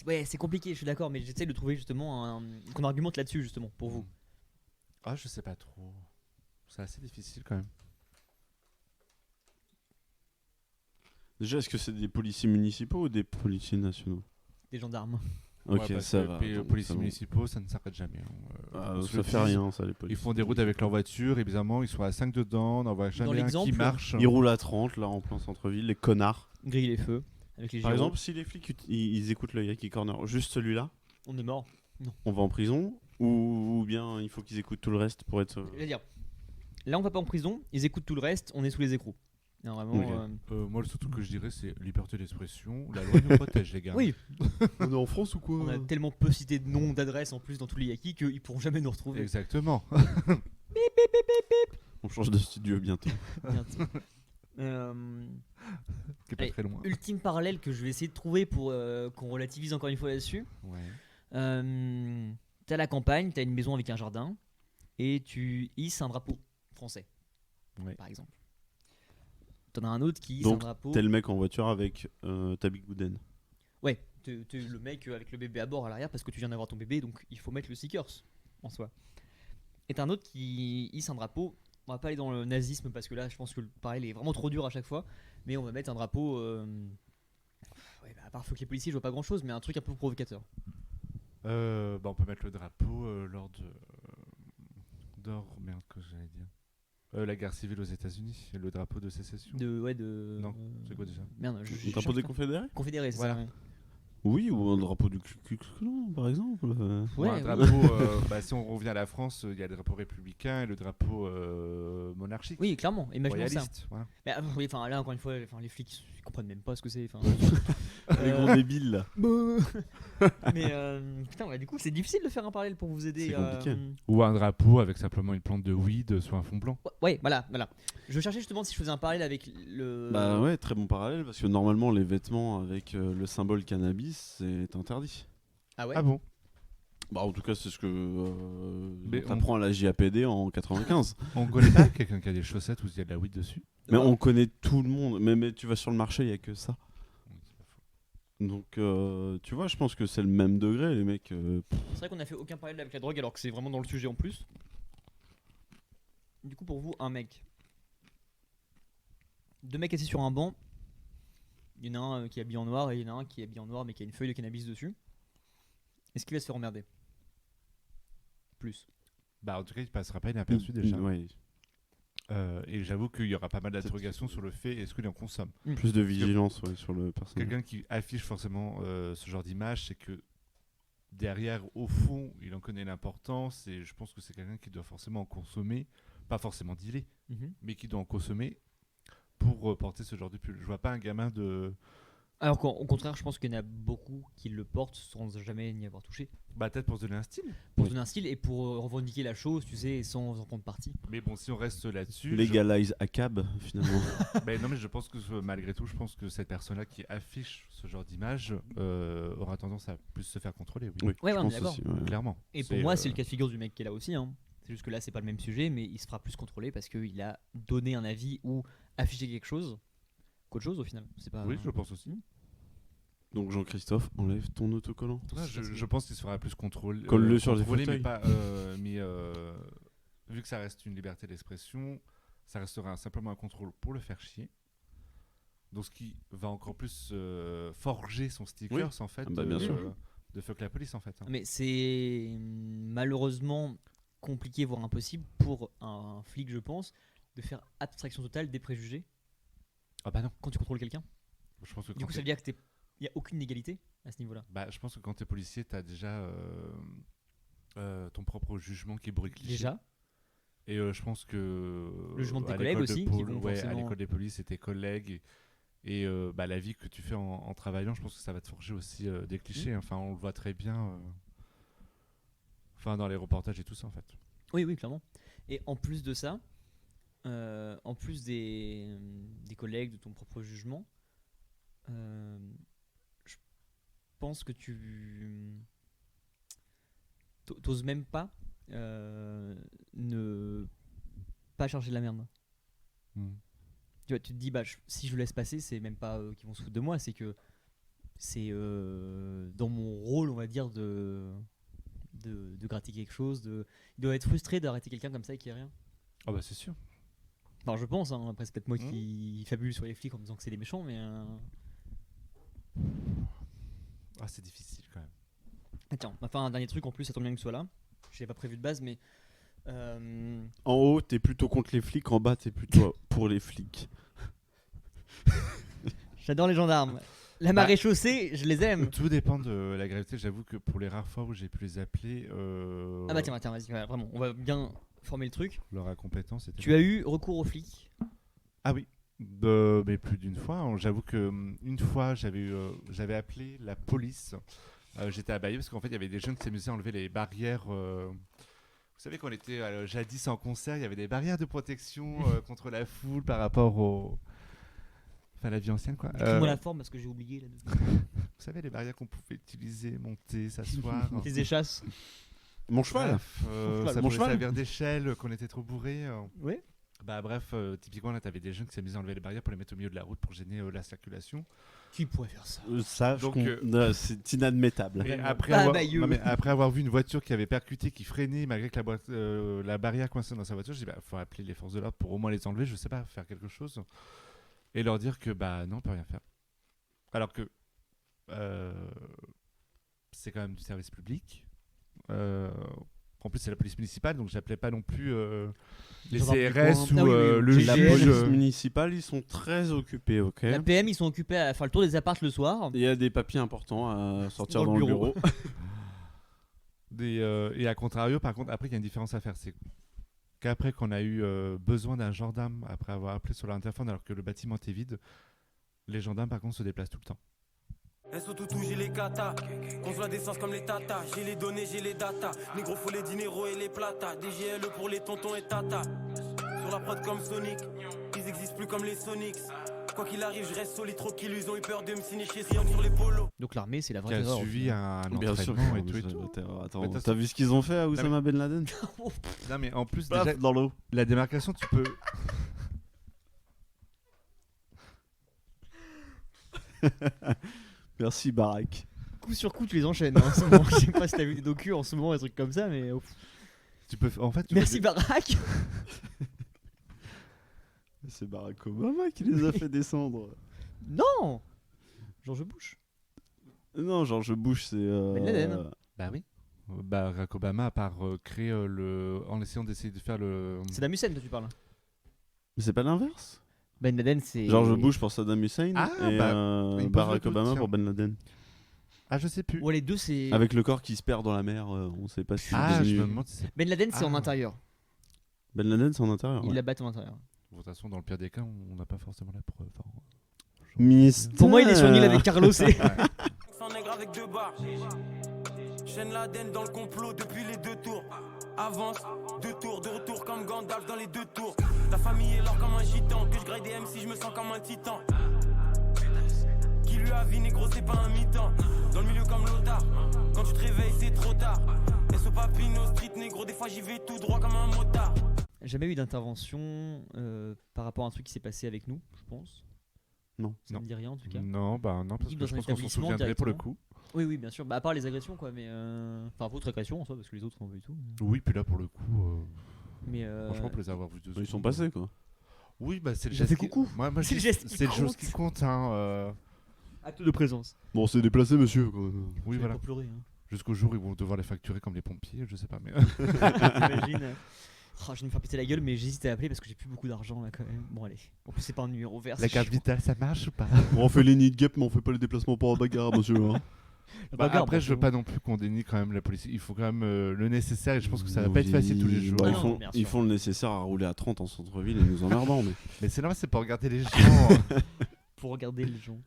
Ouais, c'est compliqué, je suis d'accord, mais j'essaie de trouver justement qu'on argumente là-dessus justement pour vous. Ah, je sais pas trop. C'est assez difficile quand même. Déjà, est-ce que c'est des policiers municipaux ou des policiers nationaux? Des gendarmes. Ok, Ouais, parce ça que va. les donc, policiers ça va. municipaux, ça ne s'arrête jamais. Ah, On se ça le fait dit. rien, ça, les policiers. Ils font des routes avec leur voiture, évidemment, ils sont à 5 dedans, on n'en voit jamais un qui l'exemple, marche. Ils roulent à 30, là, en plein centre-ville, les connards. Griller les feux avec les Par gyros. exemple, si les flics ils écoutent le gars qui corner, juste celui-là, On est mort. On va en prison ou bien il faut qu'ils écoutent tout le reste pour être. Je veux dire, là on va pas en prison, ils écoutent tout le reste, on est sous les écrous. Non, vraiment. Ok. Moi, le surtout que je dirais, c'est liberté d'expression. La loi nous protège, les gars. Oui, On est en France ou quoi on a tellement peu cité de noms, d'adresses en plus dans tous les yakis qu'ils pourront jamais nous retrouver. Exactement. On change de studio bientôt. Bientôt. Qui est pas Allez, très loin. Ultime parallèle que je vais essayer de trouver pour qu'on relativise encore une fois là-dessus. Ouais. T'as la campagne, t'as une maison avec un jardin et tu hisses un drapeau français, Ouais. par exemple. T'en as un autre qui hisse Donc, un drapeau. T'es le mec en voiture avec ta bigouden. Ouais, t'es le mec avec le bébé à bord à l'arrière parce que tu viens d'avoir ton bébé, donc il faut mettre le stickers en soi. Et t'as un autre qui hisse un drapeau. On va pas aller dans le nazisme parce que là, je pense que le parallèle est vraiment trop dur à chaque fois. Mais on va mettre un drapeau. Ouais, bah, à part fuck les policiers, je vois pas grand chose, mais un truc un peu provocateur. On peut mettre le drapeau lors de. Merde, que j'allais dire. La guerre civile aux États-Unis, le drapeau de sécession. De. Non, c'est quoi déjà Merde, Le drapeau des confédérés confédérés, c'est Voilà. ça. Ouais. Oui, ou un drapeau du Ku Klux Klan, par exemple. Ou un Ouais, drapeau, si on revient à la France, il y a le drapeau républicain et le drapeau monarchique. Oui, clairement, imaginons ça. Royaliste, voilà. Mais, oui, enfin là encore une fois, les flics ils comprennent même pas ce que c'est. Les gros débiles là. Mais putain, ouais, du coup c'est difficile de faire un parallèle pour vous aider. C'est compliqué. Ou un drapeau avec simplement une plante de weed sur un fond blanc. Ouais, voilà. Je cherchais justement si je faisais un parallèle avec le. Bah ouais, très bon parallèle parce que normalement les vêtements avec le symbole cannabis c'est interdit. Ah ouais. Ah bon? Bah en tout cas c'est ce que Mais on apprend à la JAPD en 95. On connaît pas quelqu'un qui a des chaussettes où il y a de la weed dessus? Mais on connaît tout le monde. Mais tu vas sur le marché, il y a que ça. Donc tu vois, je pense que c'est le même degré les mecs. C'est vrai qu'on a fait aucun parallèle avec la drogue alors que c'est vraiment dans le sujet en plus. Du coup pour vous un mec. Deux mecs assis sur un banc. Il y en a un qui est habillé en noir et il y en a un qui est habillé en noir mais qui a une feuille de cannabis dessus. Est-ce qu'il va se faire emmerder? Plus. Bah en tout cas il passera pas inaperçu déjà. Ouais. Et j'avoue qu'il y aura pas mal d'interrogations sur le fait est-ce qu'il en consomme. Plus de vigilance sur le personnage. Quelqu'un qui affiche forcément ce genre d'image, c'est que derrière, au fond, il en connaît l'importance et je pense que c'est quelqu'un qui doit forcément en consommer, pas forcément dealer, mais qui doit en consommer pour porter ce genre de pull. Je vois pas un gamin de... Alors qu'au contraire, je pense qu'il y en a beaucoup qui le portent sans jamais n'y avoir touché. Bah peut-être pour se donner un style. Pour se donner un style et pour revendiquer la chose, tu sais, sans en prendre parti. Mais bon, si on reste là-dessus... Legalize a cab finalement. Non mais je pense que malgré tout, je pense que cette personne-là qui affiche ce genre d'image aura tendance à plus se faire contrôler. Oui. Ouais, je on est pense d'accord. aussi, ouais. Clairement. Et pour moi, c'est le cas de figure du mec qui est là aussi. Hein. C'est juste que là, c'est pas le même sujet, mais il se fera plus contrôler parce qu'il a donné un avis ou affiché quelque chose qu'autre chose au final. C'est pas. Oui, je pense aussi. Donc Jean-Christophe, enlève ton autocollant. Je pense qu'il se fera plus contrôler. Colle-le sur les contrôler, fauteuils. mais pas. Vu que ça reste une liberté d'expression, ça restera simplement un contrôle pour le faire chier. Donc ce qui va encore plus forger son stickers en fait. Bien sûr. De fuck la police en fait. Hein. Mais c'est malheureusement compliqué, voire impossible pour un flic, je pense, de faire abstraction totale des préjugés Ah bah non. quand tu contrôles quelqu'un. Je pense que Du coup, ça veut dire qu'il n'y a aucune égalité à ce niveau-là. Bah, je pense que quand t'es policier, t'as déjà ton propre jugement qui est bourré de clichés. Déjà. Et je pense que Le jugement de tes à collègues l'école de aussi, qui pôle, vont ouais, à forcément- l'école des polices, et tes collègues et la vie que tu fais en travaillant, je pense que ça va te forger aussi des clichés. Enfin, on le voit très bien. Enfin, dans les reportages et tout ça, en fait. Oui, clairement. Et en plus de ça, en plus des collègues, de ton propre jugement, je pense que tu t'oses même pas ne pas chercher de la merde. Tu vois, tu te dis, bah, si je laisse passer, c'est même pas eux qui vont se foutre de moi, c'est que c'est dans mon rôle, on va dire, de gratter quelque chose. Il doit être frustré d'arrêter quelqu'un comme ça et qu'il n'y a rien. Ah bah c'est sûr. Enfin, je pense, hein, après c'est peut-être moi qui fabule sur les flics en disant que c'est des méchants, mais... Ah, c'est difficile quand même. Attends, on va faire un dernier truc en plus, ça tombe bien que tu sois là. Je l'avais pas prévu de base, mais... En haut, t'es plutôt contre les flics, en bas, t'es plutôt pour les flics. J'adore les gendarmes. La marée chaussée, je les aime. Tout dépend de la gravité. J'avoue que pour les rares fois où j'ai pu les appeler, Ah bah tiens, vas-y, voilà, vraiment, on va bien former le truc. leur incompétence était. Tu as eu recours aux flics. Ah oui, mais plus d'une fois. J'avoue que une fois, j'avais appelé la police. J'étais à Bayeux parce qu'en fait, il y avait des jeunes qui s'amusaient à enlever les barrières. Vous savez, quand on était jadis en concert, il y avait des barrières de protection contre la foule par rapport enfin, la vie ancienne, quoi. Dis-moi la forme parce que j'ai oublié là. Vous savez, les barrières qu'on pouvait utiliser, monter, s'asseoir. Les échasses. Mon cheval. Bref, ça Mon pouvait cheval. servir d'échelle, qu'on était trop bourré. Ouais. Bah bref, typiquement là, t'avais des jeunes qui s'amusaient à enlever les barrières pour les mettre au milieu de la route pour gêner la circulation. Qui pourrait faire ça? Ça, Donc, c'est inadmettable. Et Vraiment. après, Ah, avoir, Bayeux. non, mais après avoir vu une voiture qui avait percuté, qui freinait malgré que la barrière coincée dans sa voiture, j'ai dit bah, faut appeler les forces de l'ordre pour au moins les enlever, je sais pas, faire quelque chose. Et leur dire que bah non, on peut rien faire. Alors que c'est quand même du service public. En plus, c'est la police municipale, donc j'appelais pas non plus les Gendarmes du CRS coin. ou Ah oui, le oui, La GIGN. juge. police municipale, ils sont très occupés, ok. La PM, ils sont occupés à faire le tour des apparts le soir. Il y a des papiers importants à sortir Dans dans, le le bureau. bureau. Et à contrario, par contre, après, il y a une différence à faire. C'est qu'après qu'on a eu besoin d'un gendarme, après avoir appelé sur l'interphone alors que le bâtiment était vide, les gendarmes, par contre, se déplacent tout le temps. SO toutou, j'ai les katas. Conçoit la décence comme les tatas. J'ai les données, j'ai les datas. Négro, faut les dinero et les plata. DGLE pour les tontons et tata. Sur la prod comme Sonic. Ils existent plus comme les Sonics. Quoi qu'il arrive, je reste solide. Trop qu'ils ils ont eu peur de me signer chez Sion sur les polos. Donc l'armée, c'est la Qui vraie a terreur. suivi un Bien sûr. entraînement et mais tout et ça tout. doit être- Attends, Mais t'as vu ce qu'ils ont fait à Oussama Ben Laden? Non, mais en plus, Paf, déjà, dans l'eau. la démarcation, tu peux. Merci Barack. Coup sur coup, tu les enchaînes. Hein, en ce moment. Je sais pas si t'as vu des docus en ce moment, des trucs comme ça, mais. Tu peux en fait, tu Merci peux- Barack. C'est Barack Obama qui les a fait descendre. Non. George Bush. Non, George Bush, c'est. Ben Laden. Bah oui. Barack Obama a par créé en essayant d'essayer de faire le. Saddam Hussein, toi tu parles. Mais c'est pas l'inverse. Ben Laden, c'est. George Bush pour Saddam Hussein Ah, et bah, il me pose Barack le doute, Obama tiens. pour Ben Laden. Ah, je sais plus. Ouais, les deux, c'est. Avec le corps qui se perd dans la mer, on sait pas si c'est Ah, je devenu- me demande si c'est. Ben Laden, c'est en Ah. intérieur. Ben Laden, c'est en intérieur. Il ouais. la bat en intérieur. Bon, de toute façon, dans le pire des cas, on n'a pas forcément la preuve. hein. Mystère. Pour moi, il est sur une île avec Carlos et. Sans nègre avec deux barres. Chaîne l'Aden dans le complot depuis les deux tours. Avance, deux tours, de retour comme Gandalf dans les deux tours. Ta famille est là comme un gitan. Que je grade des MC, je me sens comme un titan. Qui lui a vie, négro, c'est pas un mi-temps. Dans le milieu comme l'otard. Quand tu te réveilles, c'est trop tard. SO Papino, street négro, des fois j'y vais tout droit comme un motard. Jamais eu d'intervention par rapport à un truc qui s'est passé avec nous, je pense. Non. Ça Non. me dit rien en tout cas. Non, bah non, parce Ou que dans je un pense qu'on s'en établissement souviendrait pour le directement. coup. Oui, oui, bien sûr. Bah, à part les agressions, quoi, mais. Enfin, votre agression en soi, parce que les autres, on veut du tout. Oui, puis là, pour le coup, Mais. franchement, pour les avoir vus deux Ils sont secondes. passés quoi. Oui, bah c'est le Ils ont geste. fait coucou. Moi, C'est le geste qui c'est le compte. geste qui compte. Hein, Acte de présence. Bon, c'est déplacé, monsieur. Quoi. Oui, voilà. Pour pleurer. Hein. Jusqu'au jour où ils vont devoir les facturer comme les pompiers, je sais pas. Mais J'imagine. Oh, je vais me faire péter la gueule, mais j'hésite à appeler parce que j'ai plus beaucoup d'argent là quand même. Bon, allez. En plus, c'est pas un numéro vert. la c'est carte chiant. vitale, ça marche ou pas Bon, on fait les nids de guêpes, mais on fait pas les déplacements pour la bagarre, monsieur. Hein. La Bah, bagarre, après, bon, je veux c'est pas non plus qu'on dénie quand même la police. Il faut quand même le nécessaire et je pense que ça va pas être Oui, facile tous les jours. bah, Ah ils, non, font, bien ils sûr. font le nécessaire à rouler à 30 en centre-ville et nous emmerdant. Mais... Mais c'est normal, c'est pour regarder les gens. bon. Pour regarder les gens.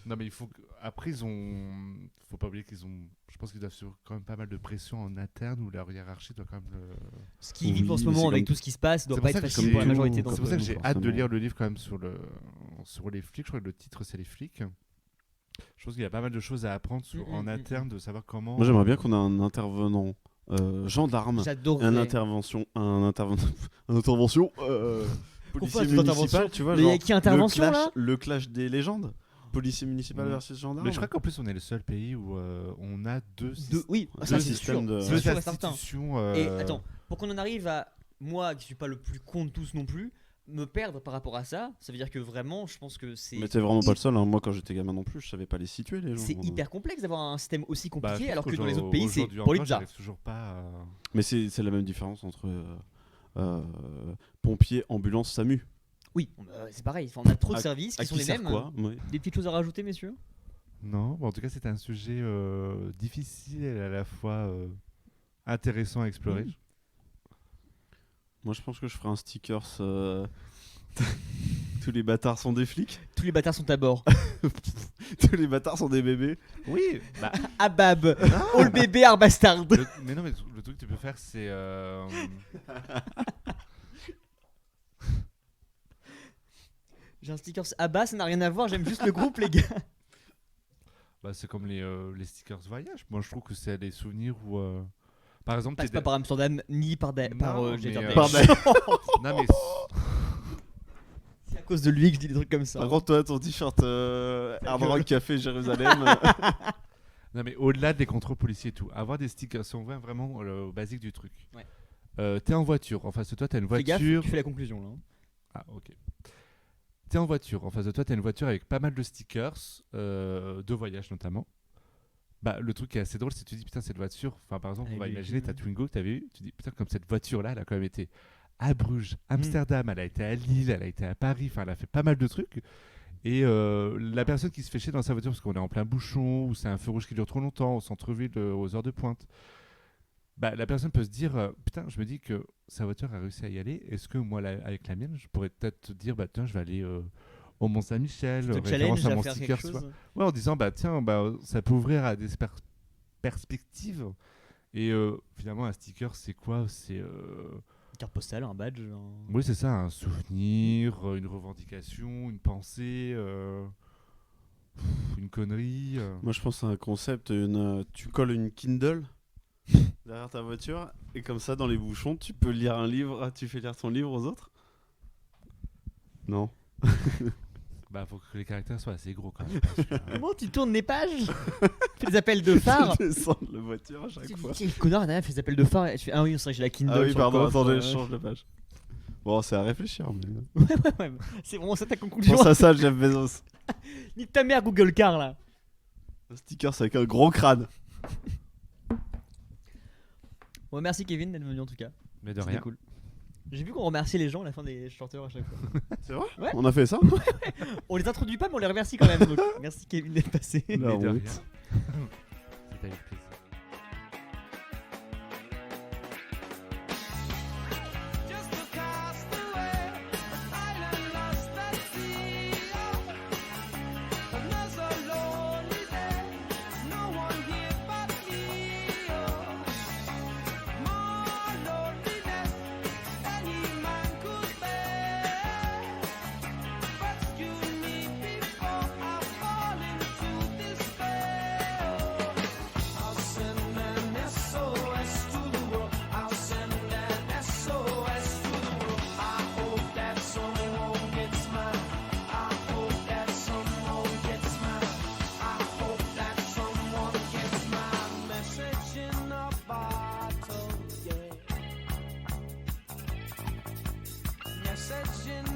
Non, mais il faut. Après, ils ont. Faut pas oublier qu'ils ont. Je pense qu'ils doivent sur quand même pas mal de pression en interne où leur hiérarchie doit quand même le. Ce qui vit en ce Oui, moment c'est avec comme- tout ce qui se passe doit C'est pas pour être ça que facile comme pour la tout- majorité C'est d'entre pour ça eux. que j'ai hâte de forcément. lire le livre quand même sur les flics. Je crois que le titre c'est les flics. Je pense qu'il y a pas mal de choses à apprendre en interne de savoir comment. Moi, j'aimerais bien qu'on ait un intervenant gendarme. J'adorerais. Un intervention. Un intervention. Qu'on Policier fasse toute intervention. municipal, tu vois. Mais genre, qui intervention, le clash, là le clash des légendes. Policier municipal Ouais. versus gendarme. Mais je crois qu'en plus on est le seul pays où on a Oui, ça Deux c'est sûr. systèmes de- C'est deux sûr et certain. institutions. Et attends, pour qu'on en arrive à moi qui suis pas le plus con de tous non plus, me perdre par rapport à ça, ça veut dire que vraiment, je pense que c'est Mais t'es vraiment pas le seul. Hein. Moi, quand j'étais gamin non plus, je savais pas les situer, les gens. c'est hyper complexe d'avoir un système aussi Bah, compliqué, je alors trouve que dans les autres qu'aujourd'hui pays c'est encore, Polizza. j'arrive toujours pas à... Mais c'est la même différence entre pompiers, ambulance, SAMU. Oui, c'est pareil. Enfin, on a trop de À- services À qui sont qui les sert mêmes. quoi Ouais. Des petites choses à rajouter, messieurs? Non, bon, en tout cas, c'était un sujet difficile et à la fois intéressant à explorer. Moi, je pense que je ferai un stickers. Tous les bâtards sont des flics. Tous les bâtards sont à bord. Tous les bâtards sont des bébés. Oui, bah, Abab, all bébé arbastard. mais non, mais le truc que tu peux faire, c'est. J'ai un stickers Abba, ça n'a rien à voir, j'aime juste le groupe, les gars. Bah, c'est comme les stickers voyage. Moi, je trouve que c'est des souvenirs où. Par exemple, Passe pas par Amsterdam ni par, Non, j'allais mais, dire Par Daesh. Non, mais. C'est à cause de lui que je dis des trucs comme ça. Par contre, toi, ton t-shirt Hard Rock Café Jérusalem. Non, mais au-delà des contrôles policiers et tout, avoir des stickers, si on voit vraiment le basique du truc. Ouais. T'es en voiture, en face de toi, t'as une Fais gaffe, voiture. tu fais la conclusion là. Ah, ok. T'es en voiture, en face de toi, t'as une voiture avec pas mal de stickers, de voyage notamment. Bah, le truc qui est assez drôle, c'est que tu dis, putain, cette voiture, enfin, par exemple, Elle on va est imaginer ta véhicule. Twingo que t'avais eu, tu dis, putain, comme cette voiture-là, elle a quand même été à Bruges, Amsterdam, elle a été à Lille, elle a été à Paris, enfin, elle a fait pas mal de trucs. Et la personne qui se fait chier dans sa voiture parce qu'on est en plein bouchon, ou c'est un feu rouge qui dure trop longtemps, au centre-ville, aux heures de pointe, bah, la personne peut se dire, putain, je me dis que sa voiture a réussi à y aller, est-ce que moi, avec la mienne, je pourrais peut-être dire, bah, tiens, je vais aller au Mont-Saint-Michel, Tu te référence challenge à à mon faire sticker, quelque tu vois. chose. Ouais, en disant, bah tiens, bah, ça peut ouvrir à des perspectives. Et finalement, un sticker, c'est quoi? C'est. Une carte postale, un badge. Oui, c'est ça, un souvenir, une revendication, une pensée, une connerie. Moi, je pense à un concept. Tu colles une Kindle derrière ta voiture et comme ça, dans les bouchons, tu peux lire un livre. Tu fais lire ton livre aux autres. Non. Bah, faut que les caractères soient assez gros quand même. parce que, Comment tu tournes les pages? Tu fais des appels de phare. Descendre la voiture à chaque Tu fois. dis, quel connard, derrière, fait des appels de phare. Et tu fais, ah oui, c'est vrai que j'ai la Kindle. Ah oui, sur le pardon, coffre, attendez, ouais. je change de page. Bon, c'est à réfléchir, mais. Ouais, c'est vraiment ça ta conclusion. Pense à ça, Jeff Bezos. Nique ta mère, Google Car là. Un sticker avec un gros crâne. Bon, merci Kevin d'être venu en tout cas. mais de C'était rien. cool. J'ai vu qu'on remerciait les gens à la fin des chanteurs à chaque fois. C'est vrai Ouais. On a fait ça On les introduit pas, mais on les remercie quand même. Donc, merci Kevin d'être passé. La Mais de honte. rien. C'était avec plaisir. Just a castaway, island lost at sea. And there's a lonely day, no one here but me. More loneliness any man could bear. Rescue me before I fall into despair. I'll send an SOS to the world. I'll send an SOS to the world. I hope that someone gets mine. I hope that someone gets mine. I hope that someone gets my message in a bottle, yeah. Message in